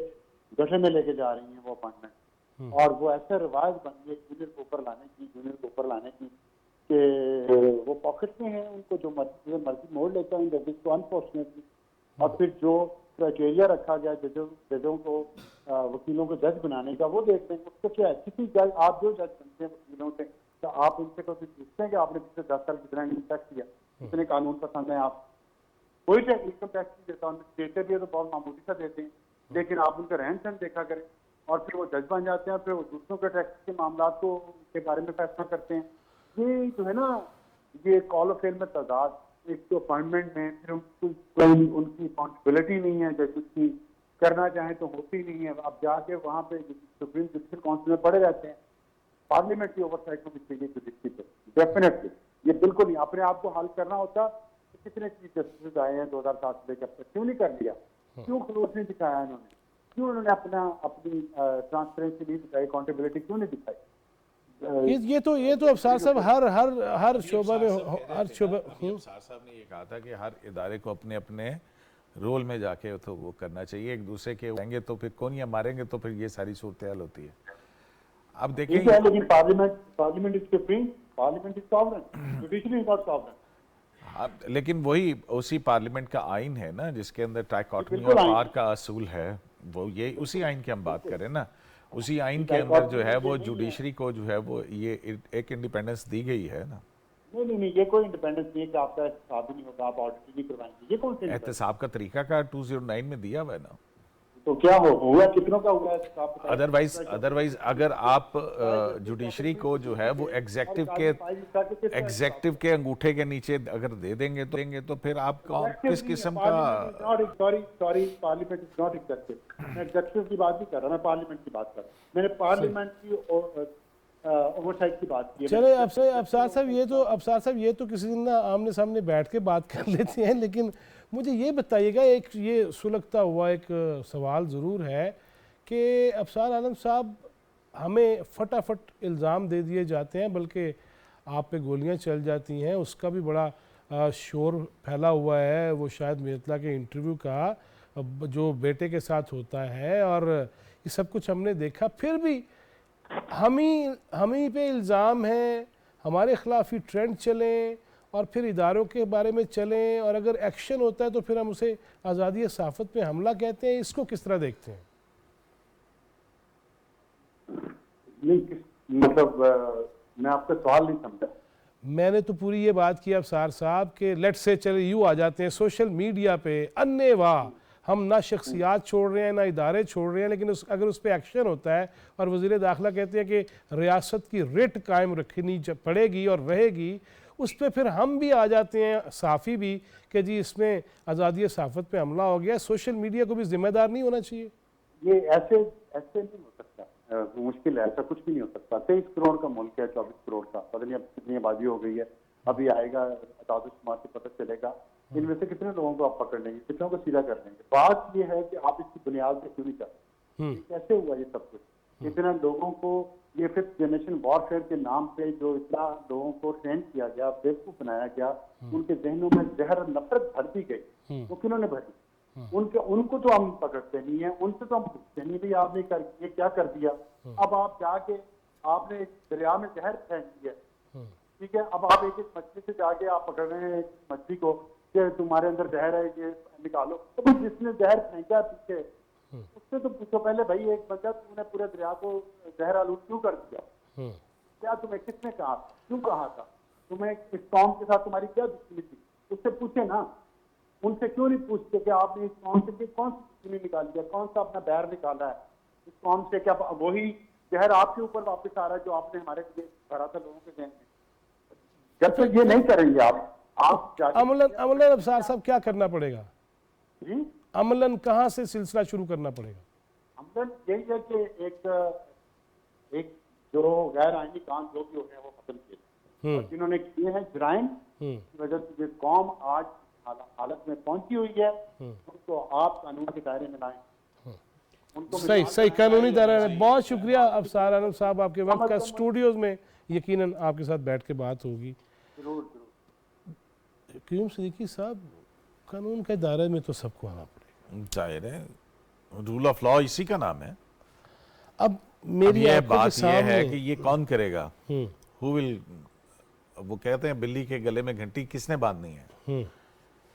गड्ढे में लेके जा रही हैं वो अपॉइंटमेंट। और वो ऐसे रिवायत बन गई जूनियर को ऊपर लाने की कि वो पॉकेट में है, उनको जो मर्जी मोड़ लेता है को अनफॉर्चुनेटली। और फिर जो क्राइटेरिया रखा गया जजों को वकीलों को जज बनाने का, वो देखते हैं उसको क्या है। किसी जज, आप जो जज बनते हैं वकीलों से, तो आप उनसे कभी पूछते हैं कि आपने पिछले 10 साल कितना इनकम टैक्स दिया, कितने कानून पसंद है? आप कोई इनकम टैक्स नहीं देता, देते भी है तो बहुत मामूली सा देते हैं, लेकिन आप उनका रहन सहन देखा करें। और फिर वो जज बन जाते हैं, फिर वो दूसरों के टैक्स के मामला को के बारे में फैसला करते हैं। ये जो है ना, ये कॉल ऑफ फेल में तादाद, एक तो अपॉइंटमेंट में फिर उनकी अकाउंटेबिलिटी नहीं है, जैसे उसकी करना चाहें तो होती नहीं है। अब जाके वहाँ पे सुप्रीम जुडिशल काउंसिल में पड़े रहते हैं। पार्लियामेंट की ओवरसाइट को भी चाहिए जुडिशरी पे, डेफिनेटली। ये बिल्कुल नहीं, अपने आप को हल करना होता तो कितने चीफ जस्टिस आए हैं 2007 से लेकर अब तक, क्यों नहीं कर लिया? क्यों खलूस नहीं दिखाया इन्होंने? क्यों उन्होंने अपनी ट्रांसपेरेंसी नहीं दिखाई, अकाउंटेबिलिटी क्यों नहीं दिखाई? ये तो अफसार साहब हर शोबा में, हर शोबा। अफसार साहब ने ये कहा था कि हर इदारे को अपने अपने रोल में जाके तो वो करना चाहिए। एक दूसरे के होंगे तो फिर कौन या मारेंगे तो फिर ये सारी सूरत हाल होती है। अब देखिए, लेकिन parliament is supreme, parliament is sovereign, judiciary is not sovereign. लेकिन वही उसी पार्लियामेंट का आइन है ना, जिसके अंदर ट्राइकॉटमी और पावर का असूल है, वो ये उसी आइन की हम बात करें ना। उसी आइन के अंदर जो है वो जुडिशरी को जो है वो ये एक इंडिपेंडेंस दी गई है ना। नहीं, ये कोई इंडिपेंडेंस नहीं है कि आपका एहतसाब ही नहीं होगा, आप ऑडिट नहीं करवाएंगे। ये कौन सा एहतसाब का तरीका का 209 में दिया हुआ है ना। तो क्या हुआ, कितनों का हुआ है? अदरवाइज अगर आप जुडिशरी को जो है वो एग्जेक्टिव के अंगूठे के नीचे अगर दे देंगे तो फिर आप किस किस्म का? Sorry, parliament is not executive. मैं एग्जेक्टिव की बात नहीं कर रहा, मैं पार्लियामेंट की बात कर रहा हूँ। मैंने पार्लियामेंट की ओवरसाइट की बात की। चले अफसार साहब ये तो किसी दिन ना आमने सामने बैठ के बात कर लेते हैं, लेकिन मुझे ये बताइएगा, एक ये सुलगता हुआ एक सवाल ज़रूर है कि अफसार आलम साहब, हमें फटाफट इल्ज़ाम दे दिए जाते हैं, बल्कि आप पे गोलियां चल जाती हैं, उसका भी बड़ा शोर फैला हुआ है। वो शायद मिर्तला के इंटरव्यू का जो बेटे के साथ होता है, और ये सब कुछ हमने देखा, फिर भी हम ही पे इल्ज़ाम है, हमारे ख़िलाफ़ ही ट्रेंड चलें और फिर इदारों के बारे में चलें, और अगर एक्शन होता है तो फिर हम उसे आज़ादी सहाफ़त पे हमला कहते हैं। इसको किस तरह देखते हैं? नहीं, मतलब मैं आपका सवाल नहीं समझा। मैंने तो पूरी ये बात की अफसार साहब के लेट से चले यूँ आ जाते हैं सोशल मीडिया पे अन्नेवाह, हम ना शख्सियात छोड़ रहे हैं ना इदारे छोड़ रहे हैं, लेकिन अगर उस पर एक्शन होता है और वज़ीर दाखिला कहते हैं कि रियासत की रेट कायम रखनी पड़ेगी और रहेगी, उस पर फिर हम भी आ जाते हैं, साफ़ी भी, कि जी इसमें आज़ादी सहाफ़त पे हमला हो गया। सोशल मीडिया को भी जिम्मेदार नहीं होना चाहिए? ये ऐसे नहीं हो सकता, वो मुश्किल है, ऐसा कुछ भी नहीं हो सकता। 23 करोड़ का मुल्क है, 24 करोड़ का, पता नहीं अब कितनी आबादी हो गई है, अभी आएगा शुमार से पता चलेगा। इनमें से कितने लोगों को आप पकड़ लेंगे, कितनों को सीधा कर लेंगे। बात ये है कि आप इसकी बुनियाद पे क्यों नहीं करते, कैसे हुआ ये सब कुछ, इतना लोगों को ये 5th जनरेशन वॉरफेयर के नाम पे जो इतना लोगों को ट्रेन किया गया, बेवकूफ बनाया गया, उनके जहनों में जहर नफरत भर दी गई, वो किन्होंने भरी? उनको तो हम पकड़ते नहीं है, उनसे तो हम पूछते नहीं भाई आपने ये क्या कर दिया। अब आप जाके आपने एक दरिया में जहर फेंक दिया, ठीक है, अब आप एक मछली से जाके आप पकड़ रहे हैं एक मछली को कि तुम्हारे अंदर जहर है, ये निकालो। तो जिसने जहर फेंका पीछे उससे तो पूछो पहले, भाई एक बंदा तूने पूरे दरिया को जहर आलूद क्यों कर दिया, क्या तुम्हें किसने कहा, क्यों कहा था, तुम्हें इस कौम के साथ तुम्हारी क्या दुश्मनी थी, उससे पूछे ना। उनसे क्यों नहीं पूछते कि आपने इस कौम से कौन सी दुश्मनी निकाली है, कौन सा अपना बैर निकाला है इस कौम से, क्या वही जहर आपके ऊपर वापस आ रहा है जो आपने हमारे लिए भरा था लोगों के जहन में। जब तक ये नहीं करेंगे आप अमलन अफसार साहब क्या करना पड़ेगा जी, अमलन कहाँ से सिलसिला शुरू करना पड़ेगा? अमलन यही है कि एक जो गैर आईनी काम जो भी हो रहे हैं वो खत्म किए, और जिन्होंने किए हैं जुराइम की वजह से ये कौम आज हालत में पहुंची हुई है, उनको आप कानून के दायरे में लाएं। उनको सही कानूनी दायरे में। बहुत शुक्रिया अफसार आनंद साहब, आपके वक्त का। स्टूडियोज में यकीनन आपके साथ बैठ के बात होगी। जरूर। क्यूम सिद्दीकी साहब, कानून के दायरे में तो सबको आना पड़ेगा, जाहिर है, रूल ऑफ लॉ इसी का नाम है। अब मेरी ये बात यह है कि ये कौन करेगा, हु विल, वो कहते हैं बिल्ली के गले में घंटी किसने बांधनी है।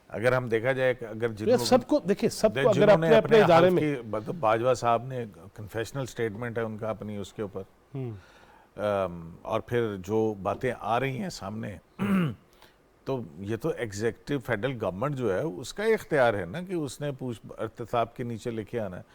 अगर हम देखा जाए, अगर सबको देखिए, सबको अगर अपने अपने इदारे में, मतलब बाजवा साहब ने कन्फेशनल स्टेटमेंट है उनका अपनी उसके ऊपर, और फिर जो बातें आ रही हैं सामने तो ये तो एग्जीक्यूटिव फेडरल गवर्नमेंट जो है उसका इख्तियार है ना कि उसने एहतसाब के नीचे लेके आना है,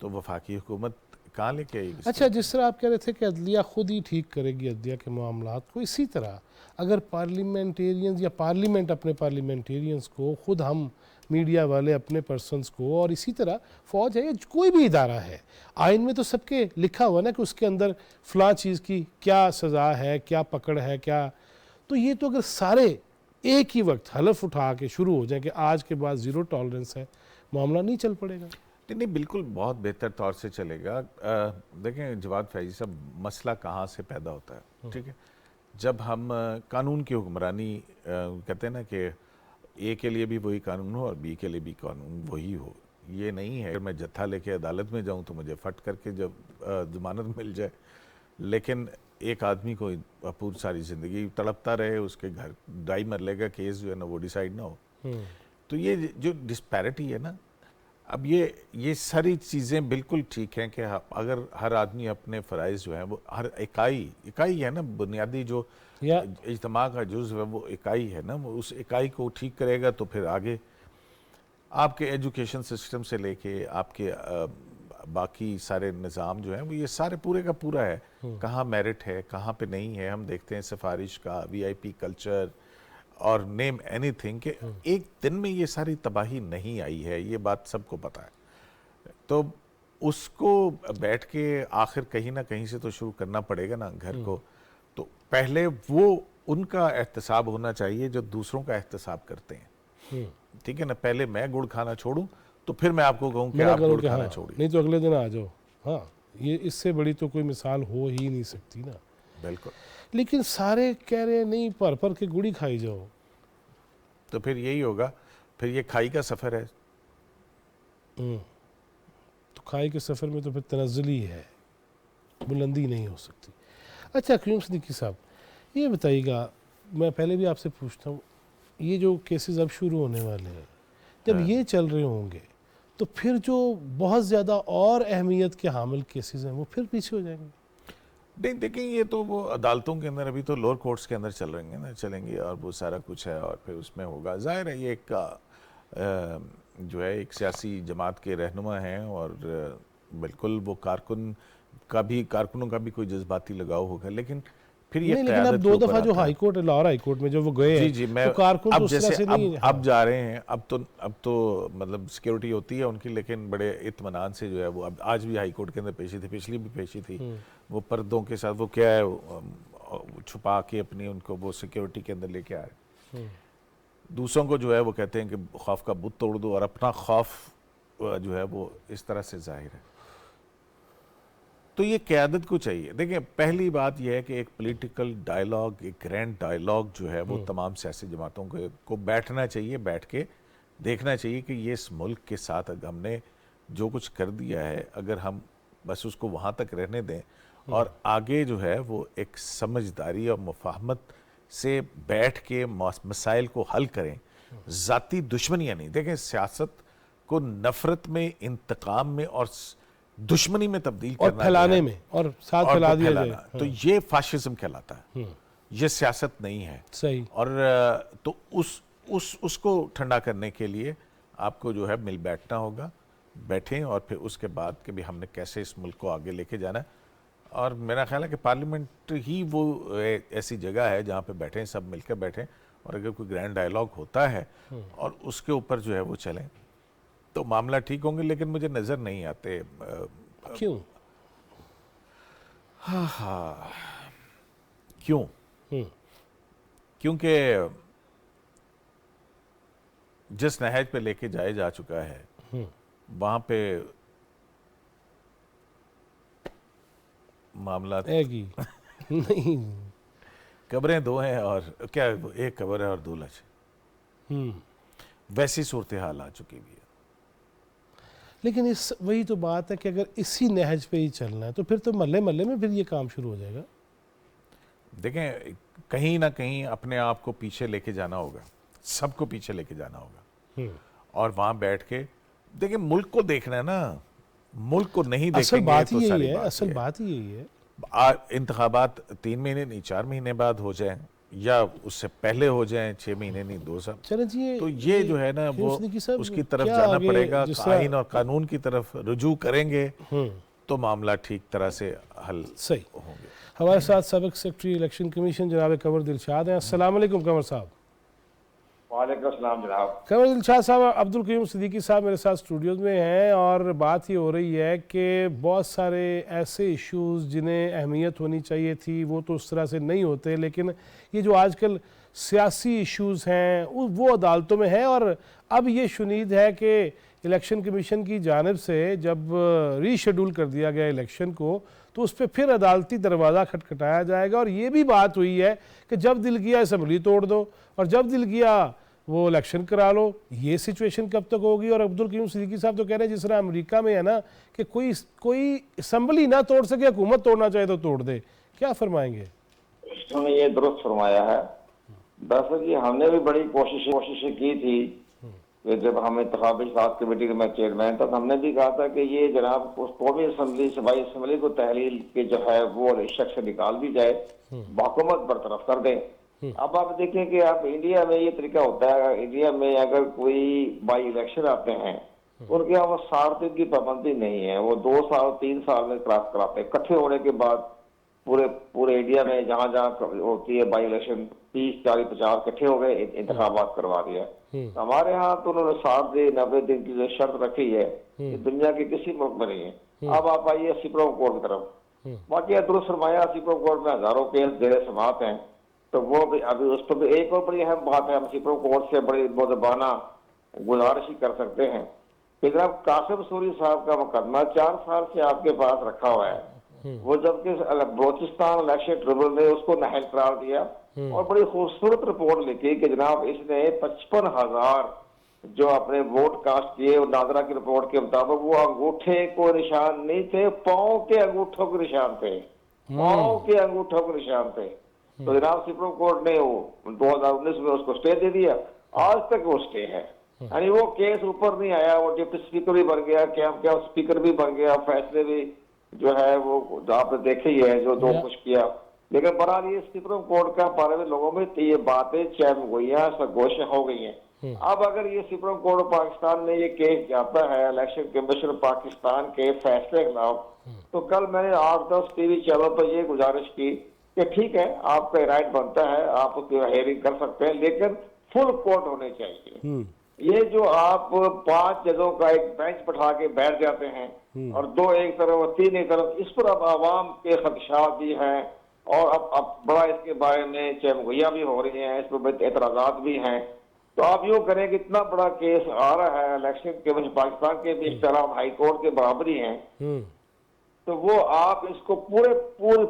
तो वफाकी हुकूमत कहाँ लेके आएगी? अच्छा, जिस तरह आप कह रहे थे कि अदलिया खुद ही ठीक करेगी अदलिया के मामलात को, इसी तरह अगर पार्लियामेंटेरियंस या पार्लियामेंट अपने पार्लियामेंटेरियंस को, खुद हम मीडिया वाले अपने पर्सनस को, और इसी तरह फ़ौज है या कोई भी इदारा है, आइन में तो सबके लिखा हुआ ना कि उसके अंदर फ़लाँ चीज़ की क्या सज़ा है, क्या पकड़ है, क्या, तो ये तो अगर सारे एक ही वक्त हलफ उठा के शुरू हो जाए कि आज के बाद ज़ीरो टॉलरेंस है, मामला नहीं चल पड़ेगा। नहीं, बिल्कुल बहुत बेहतर तौर से चलेगा। देखें जवाद फैजी साहब, मसला कहाँ से पैदा होता है, ठीक है, जब हम कानून की हुक्मरानी कहते हैं ना कि ए के लिए भी वही कानून हो और बी के लिए भी कानून वही हो, ये नहीं है। मैं जत्था लेके अदालत में जाऊं तो मुझे फट करके जब जमानत मिल जाए, लेकिन एक आदमी को पूरी सारी ज़िंदगी तड़पता रहे, उसके घर डाई मर लेगा, केस जो है ना वो डिसाइड ना हो। तो ये जो डिस्पैरिटी है ना, अब ये सारी चीज़ें बिल्कुल ठीक हैं कि अगर हर आदमी अपने फ़राइज़ जो हैं वो, हर इकाई है ना, बुनियादी जो इज्तिमा का जुज़ है वो इकाई है ना, वो उस इकाई को ठीक करेगा तो फिर आगे आपके एजुकेशन सिस्टम से लेके आपके बाकी सारे निज़ाम जो हैं वो ये सारे पूरे का पूरा है, कहाँ मेरिट है कहाँ पे नहीं है। हम देखते हैं सिफारिश का, वीआईपी कल्चर और नेम एनीथिंग के एक दिन में ये सारी तबाही नहीं आई है, ये बात सबको पता है। तो उसको बैठ के आखिर कहीं ना कहीं से तो शुरू करना पड़ेगा ना घर को। तो पहले वो उनका एहतसाब होना चाहिए जो दूसरों का एहतसाब करते हैं, ठीक है ना। पहले मैं गुड़ खाना छोड़ूं तो फिर मैं आपको कहूं कि आप गुड़ खाना छोड़िए, नहीं तो अगले दिन आ जाओ। हाँ, ये इससे बड़ी तो कोई मिसाल हो ही नहीं सकती ना। बिल्कुल। लेकिन सारे कह रहे हैं नहीं, भर भर के गुड़ी खाई जाओ, तो फिर यही होगा, फिर ये खाई का सफ़र है। तो खाई के सफ़र में तो फिर तनज़्ज़ुली है, बुलंदी नहीं हो सकती। अच्छा क्यूम सिद्दीकी साहब, ये बताइएगा, मैं पहले भी आपसे पूछता हूँ, ये जो केसेस अब शुरू होने वाले हैं, जब ये चल रहे होंगे तो फिर जो बहुत ज़्यादा और अहमियत के हामिल केसेस हैं वो फिर पीछे हो जाएंगे? नहीं, देखें ये तो वो अदालतों के अंदर अभी तो लोअर कोर्ट्स के अंदर चल रहेंगे ना, चलेंगे और वो सारा कुछ है और फिर उसमें होगा। ज़ाहिर है ये एक जो है एक सियासी जमात के रहनुमा हैं और बिल्कुल वो कारकुनों का भी कोई जज्बाती लगाव होगा, लेकिन फिर ये नहीं, लेकिन अब क़यादत 2 के ऊपर दफ़ा जो आता है। High court, Lahore high court में जो वो गए जी हैं, जी, मैं तो कारकुन तो अब उस तरह जैसे से नहीं है। अब जा रहे हैं, अब तो मतलब सिक्योरिटी होती है उनकी, लेकिन बड़े इत्मीनान से जो है वो, अब आज भी हाई कोर्ट के अंदर पेशी थी, पिछली भी पेशी थी, वो पर्दों के साथ, वो क्या है छुपा के अपनी उनको वो सिक्योरिटी के अंदर लेके आ रहे। दूसरों को जो है वो कहते हैं कि खौफ का बुत तोड़ दो, और अपना खौफ जो है वो इस तरह से जाहिर है। तो ये क़यादत को चाहिए। देखिए, पहली बात यह है कि एक पॉलिटिकल डायलॉग, एक ग्रैंड डायलॉग जो है वो तमाम सियासी जमातों को बैठना चाहिए, बैठ के देखना चाहिए कि ये इस मुल्क के साथ अगर हमने जो कुछ कर दिया है, अगर हम बस उसको वहाँ तक रहने दें और आगे जो है वो एक समझदारी और मुफाहमत से बैठ के मसाइल को हल करें, ज़ाती दुश्मनियाँ नहीं। देखें, सियासत को नफ़रत में, इंतकाम में और दुश्मनी में तब्दील और करना फैलाने में, और साथ और फैला तो दिया फैलाना, जाए। तो ये फाशिज्म कहलाता है, ये सियासत नहीं है। सही। और तो उसको ठंडा करने के लिए आपको जो है मिल बैठना होगा, बैठें और फिर उसके बाद कि भी हमने कैसे इस मुल्क को आगे लेके जाना है। और मेरा ख्याल है कि पार्लियामेंट ही वो ऐसी जगह है जहाँ पे बैठें, सब मिलकर बैठें, और अगर कोई ग्रैंड डायलॉग होता है और उसके ऊपर जो है वो चलें तो मामला ठीक होंगे। लेकिन मुझे नज़र नहीं आते। क्यों? क्यों? क्योंकि जिस नहज पे लेके जाया जा चुका है वहां पे मामला एगी नहीं। कब्रें दो हैं, और क्या एक कब्र है और दो लाशें, वैसी सूरत हाल आ चुकी भी है। लेकिन इस वही तो बात है कि अगर इसी नहज पे ही चलना है तो फिर तो मल्ले मल्ले में फिर ये काम शुरू हो जाएगा। देखें, कहीं ना कहीं अपने आप को पीछे लेके जाना होगा, सबको पीछे लेके जाना होगा, और वहां बैठ के देखिए, मुल्क को देखना है ना, मुल्क को नहीं देखेंगे असल बात तो ही सारी यही है, बात असल ही है। बात ही यही है। इंतखाबात 3 महीने नहीं 4 महीने बाद हो जाए, या उससे पहले हो जाए, 6 महीने नहीं 2 साल। चलो जी, तो ये जो है ना वो उसकी तरफ जाना पड़ेगा, आइन और कानून की तरफ रुजू करेंगे तो मामला ठीक तरह से हल सही होंगे। हमारे साथ सबक सेक्रेटरी इलेक्शन कमीशन जनाब कमर दिलशाद हैं। अस्सलाम वालेकुम कमर साहब। वालेकुम सलाम जनाब। कमर दिलशाद साहब, अब्दुल करीम सिद्दीकी साहब मेरे साथ स्टूडियोज में हैं, और बात ये हो रही है कि बहुत सारे ऐसे इश्यूज़ जिन्हें अहमियत होनी चाहिए थी वो तो उस तरह से नहीं होते, लेकिन ये जो आजकल सियासी इश्यूज़ हैं वो अदालतों में है। और अब ये शुनीद है कि इलेक्शन कमीशन की जानिब से जब रीशेड्यूल कर दिया गया इलेक्शन को, तो उस पर फिर अदालती दरवाज़ा खटखटाया जाएगा। और ये भी बात हुई है कि जब दिल किया असम्बली तोड़ दो, और जब दिल किया वो इलेक्शन करा लो। ये सिचुएशन कब तक होगी? और अब्दुल करीम सिद्दीकी साहब तो कह रहे हैं जिस तरह अमेरिका में है ना कि कोई असम्बली ना तोड़ सके, हुकूमत तोड़ना चाहे तो तोड़ दे। क्या फरमाएंगे? उसने ये दुरुस्त फरमाया है। दरअसल ये हमने भी बड़ी कोशिशें की थी कि जब हम इंतखाबी साथ कमेटी का मैं चेयरमैन था, तो हमने भी कहा था कि ये जनाब उस कौमी असम्बली सूबाई असम्बली को तहलील के जो है वो शख्स से निकाल दी जाए, हुकूमत बरतरफ कर दें। अब आप देखें कि आप इंडिया में ये तरीका होता है, इंडिया में अगर कोई बाई इलेक्शन आते हैं उनके यहाँ वो 60 दिन की पाबंदी नहीं है, वो 2 साल 3 साल में क्रॉस कराते हैं। इकट्ठे होने के बाद पूरे इंडिया में जहाँ जहाँ होती है बाई इलेक्शन 30 40 50 इकट्ठे हो गए, इंतखाबात करवा दिया। तो हमारे यहाँ तो उन्होंने 60 दिन 90 दिन की जो शर्त रखी है ये दुनिया के किसी मुल्क में नहीं है। अब आप आइए सुप्रीम कोर्ट की तरफ। बाकी दुरुस्त फरमाया, सुप्रीम कोर्ट में हजारों केस जेर समात हैं, तो वो भी अभी उस पर भी एक और बड़ी अहम बात है, हम सुप्रीम कोर्ट से बड़ी मुदबाना गुजारिश ही कर सकते हैं कि जनाब कासिम सूरी साहब का मुकदमा 4 साल से आपके पास रखा हुआ है, वो जबकि बलोचिस्तान इलेक्शन ट्रिब्यूनल ने उसको नाहल करार दिया और बड़ी खूबसूरत रिपोर्ट लिखी कि जनाब इसने 55,000 जो अपने वोट कास्ट किए, और नादरा की रिपोर्ट के मुताबिक वो अंगूठे को निशान नहीं थे, पाँव के अंगूठों के निशान थे, पाँव के अंगूठों के निशान थे। तो जनाब सुप्रीम कोर्ट ने वो 2019 में उसको स्टे दे दिया, आज तक वो स्टे है, यानी वो केस ऊपर नहीं आया। वो डिप्टी स्पीकर भी बन गया, क्या स्पीकर भी बन गया, फैसले भी जो है वो आपने देखे ही है जो कुछ किया। लेकिन बहरहाल ये सुप्रीम कोर्ट का बारे में लोगों में ये बातें चैन हुई हैं, सरगोशियां हो गई हैं। अब अगर ये सुप्रीम कोर्ट पाकिस्तान में ये केस जाता है इलेक्शन कमीशन पाकिस्तान के फैसले के खिलाफ, तो कल मैंने 8-10 टीवी चैनल पर ये गुजारिश की कि ठीक है आपका राइट बनता है, आप उसकी हेयरिंग कर सकते हैं, लेकिन फुल कोर्ट होने चाहिए। ये जो आप 5 जजों का एक बेंच बैठा के बैठ जाते हैं और 2 एक तरफ और 3 एक तरफ, इस पर अब आवाम के खदशात भी हैं और अब बड़ा इसके बारे में चहमगोइयां भी हो रही हैं, इस पर एतराजात भी हैं। तो आप यूँ करें कि इतना बड़ा केस आ रहा है इलेक्शन के, पाकिस्तान के भी इस तरह हाई कोर्ट के बराबरी हैं, तो वो आप इसको पूरे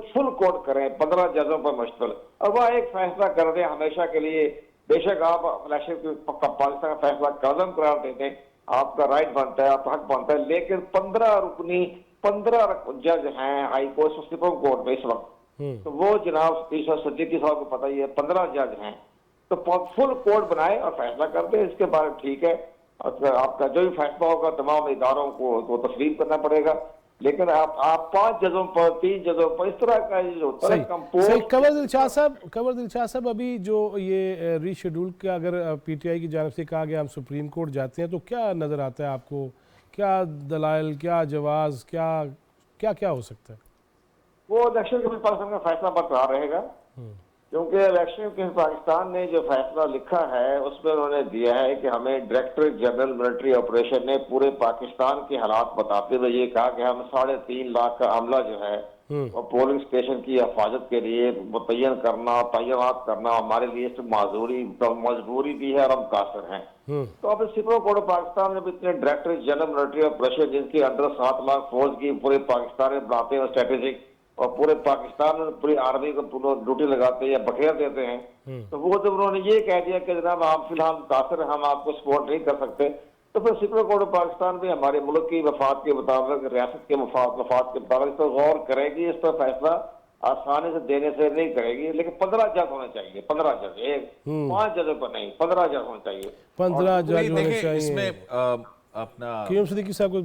फुल कोर्ट करें 15 जजों पर मुश्तमिल, और वह एक फैसला कर दें हमेशा के लिए। बेशक आप इलेक्शन पाकिस्तान का फैसला कदम करार दे दें, आपका राइट बनता है, आपका हक बनता है, लेकिन 15 रुकनी 15 जज हैं हाई कोर्ट सुप्रीम कोर्ट में इस वक्त, तो वो जनाब सिद्दीकी साहब को पता ही है 15 जज हैं, तो फुल कोर्ट बनाए और फैसला कर दे इसके बारे में। ठीक है, आपका जो भी फैसला होगा तमाम इदारों को तो तस्लीम करना पड़ेगा, लेकिन आप 5 जजों पर 3 जजों पर इस तरह का जो होता है सही। कंवर दिलशाद साहब, अभी जो ये रीशेड्यूल का अगर पीटीआई की जानिब से कहा गया हम सुप्रीम कोर्ट जाते हैं, तो क्या नज़र आता है आपको, क्या दलाइल, क्या जवाज़, क्या क्या हो सकता है? वो इलेक्शन कमीशन पाकिस्तान का फैसला बरकरार रहेगा, क्योंकि इलेक्शन कमीशन पाकिस्तान ने जो फैसला लिखा है उसमें उन्होंने दिया है कि हमें डायरेक्टर जनरल मिलिट्री ऑपरेशन ने पूरे पाकिस्तान के हालात बताते हुए ये कहा कि हम 3.5 लाख का अमला जो है और पोलिंग स्टेशन की हिफाजत के लिए मुतय्यन करना, तैनात करना हमारे लिए मजबूरी भी है और हम कासिर हैं। तो अब सुप्रीम कोर्ट ऑफ पाकिस्तान ने भी इतने डायरेक्टर जनरल मिलिट्री ऑपरेशन जिनके अंडर 7 लाख फौज की पूरे पाकिस्तान में बनाते हैं स्ट्रेटेजिक, और पूरे पाकिस्तान में पूरी आर्मी को ड्यूटी लगाते हैं या बखेर देते हैं, तो वो जब उन्होंने ये कह दिया कि जनाब आप फिलहाल कासिर, हम आपको सपोर्ट नहीं कर सकते, तो फिर सुप्रीम कोर्ट ऑफ पाकिस्तान भी हमारे मुल्क की वफात के मुताबिक, रियासत के वफात के मुताबिक तो गौर करेगी, इस पर फैसला आसानी से देने से नहीं करेगी, लेकिन 15 जज होने चाहिए, 15 जज, एक 5 जजों पर नहीं, 15 जज होने चाहिए, 15 जज होने चाहिए। इसमें अपना क़याम सिद्दीकी साहब को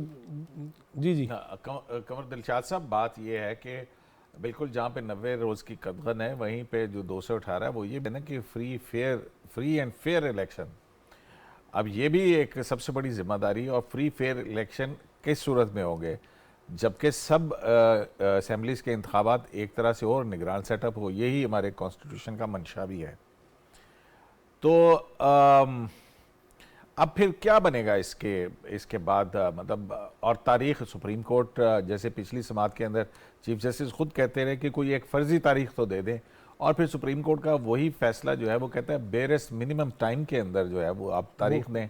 जी कंवर दिलशाद साहब, बात यह है कि बिल्कुल जहाँ पे 90 रोज़ की कदगन है, वहीं पे जो 218 है वो ये है ना कि फ्री एंड फेयर इलेक्शन। अब ये भी एक सबसे बड़ी जिम्मेदारी, और फ्री फेयर इलेक्शन किस सूरत में होंगे जबकि सब असेंबलीज के इंतखाबात एक तरह से और निगरान सेटअप हो, यही हमारे कॉन्स्टिट्यूशन का मंशा भी है। तो अब फिर क्या बनेगा इसके बाद, मतलब, और तारीख सुप्रीम कोर्ट जैसे पिछली समात के अंदर चीफ जस्टिस खुद कहते रहे कि कोई एक फ़र्जी तारीख तो दे दें, और फिर सुप्रीम कोर्ट का वही फैसला जो है वो कहता है बेरेस्ट मिनिमम टाइम के अंदर जो है वो आप तारीख दें,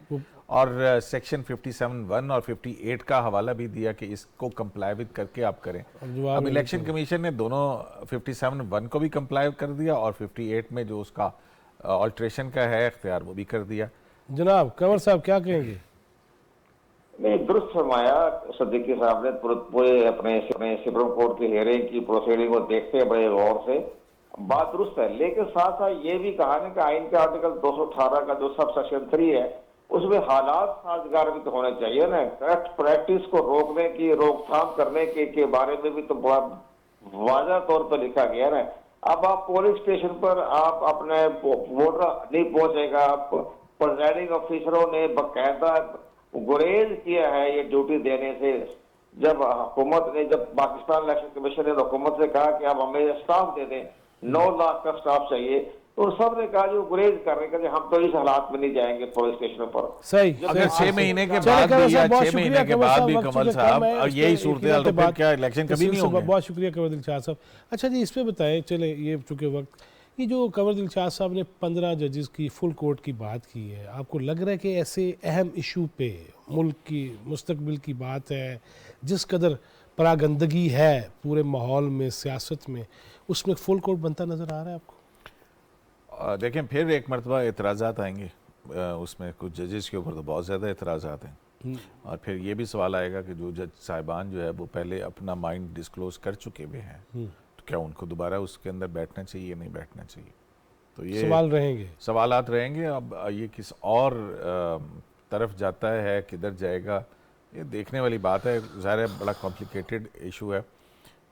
और सेक्शन 57(1) और 58 का हवाला भी दिया कि इसको कंप्लाई विद करके आप करें। अब इलेक्शन कमीशन ने दोनों 57(1) को भी कंप्लाई कर दिया और 58 में जो उसका ऑल्ट्रेशन का है इख्तियार वो भी कर दिया। जनाब कंवर साहब क्या कहेंगे? नहीं, दुरुस्त फरमाया सिद्दीकी साहब ने, पूरे अपने सुप्रीम कोर्ट की हेयरिंग की प्रोसीडिंग को देखते हैं बड़े गौर से, बात दुरुस्त है, लेकिन साथ साथ ये भी कहा ना कि आइन के आर्टिकल 218 का जो सब सेक्शन 3 है उसमें हालात साजगार भी तो होने चाहिए ना, करप्ट प्रैक्टिस को रोकने की, रोकथाम करने के बारे में भी तो बड़ा वाज़ह तौर पर लिखा गया ना। अब आप पोलिंग स्टेशन पर आप अपने वोटर नहीं पहुंचेगा, प्रिजाइडिंग ऑफिसरों ने बाकायदा गुरेज किया है ये ड्यूटी देने से। जब पाकिस्तान इलेक्शन कमीशन ने हुकूमत से कहा कि आप हमें स्टाफ दे दें, 9 लाख का स्टाफ चाहिए, तो सब ने कहा जो गुरेज करने का, हम तो इस हालात में नहीं जाएंगे पुलिस स्टेशनों पर। सही, अगर 6 महीने के बाद भी या 6 महीने के बाद भी कमल साहब यही सूरत हाल, तो फिर क्या इलेक्शन कभी नहीं होंगे? बहुत शुक्रिया कंवर दिलशाद साहब। अच्छा जी, इस पे बताएं, चले ये चूँकि वक्त, ये जो कंवर दिलशाद साहब ने 15 जजेस की फुल कोर्ट की बात की है, आपको लग रहा है कि ऐसे अहम इशू पे, मुल्क की मुस्तकबिल की बात है, जिस कदर परागंदगी है पूरे माहौल में, सियासत में, उसमें फुल कोर्ट बनता नज़र आ रहा है आपको? देखें, फिर एक मरतबा एतराज़ात आएंगे, उसमें कुछ जजेस के ऊपर तो बहुत ज़्यादा एतराज़ात हैं, और फिर ये भी सवाल आएगा कि जो जज साहिबान जो है वो पहले अपना माइंड डिस्क्लोज कर चुके हुए हैं, तो क्या उनको दोबारा उसके अंदर बैठना चाहिए या नहीं बैठना चाहिए? तो ये सवालात रहेंगे। अब ये किस और तरफ जाता है, किधर जाएगा, ये देखने वाली बात है। ज़ाहिर है बड़ा कॉम्प्लिकेटेड इशू है,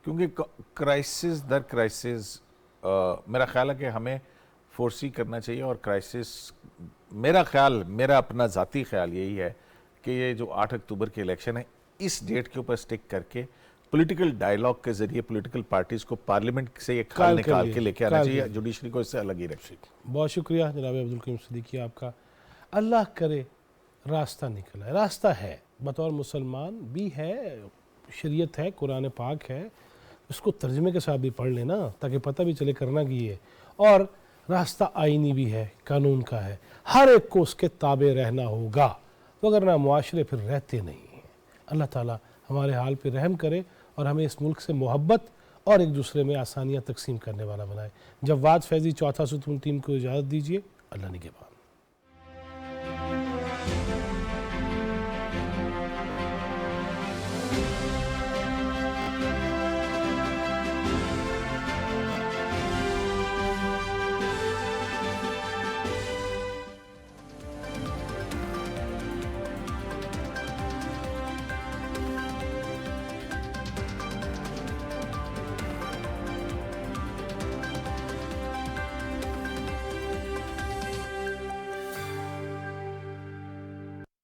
क्योंकि क्राइसिस दर क्राइसिस मेरा ख्याल है कि हमें फोर्सी करना चाहिए, और क्राइसिस मेरा अपना ज़ाती ख्याल यही है कि ये जो 8 अक्टूबर के इलेक्शन है, इस डेट के ऊपर स्टिक करके पॉलिटिकल डायलॉग के जरिए पॉलिटिकल पार्टीज को पार्लियामेंट से ये खाल काल निकाल के के लिए, लेके आना काल चाहिए, के लिए। जुडिशरी को इससे अलग ही रखे। बहुत शुक्रिया जनाब अब्दुल करीम सिद्दीकी आपका। अल्लाह करे रास्ता निकल आए, रास्ता है, बतौर मुसलमान भी है, शरीयत है, कुरान पाक है, उसको तर्जमे के साथ भी पढ़ लेना ताकि पता भी चले करना की है। और रास्ता आईनी भी है, कानून का है, हर एक को उसके ताबे रहना होगा, वगरना मुआशरे फिर रहते नहीं हैं। अल्लाह ताला हमारे हाल पे रहम करे और हमें इस मुल्क से मोहब्बत और एक दूसरे में आसानियाँ तकसीम करने वाला बनाए। जवाद फैज़ी चौथा सुतून टीम को इजाज़त दीजिए। अल्लाह निगहबान।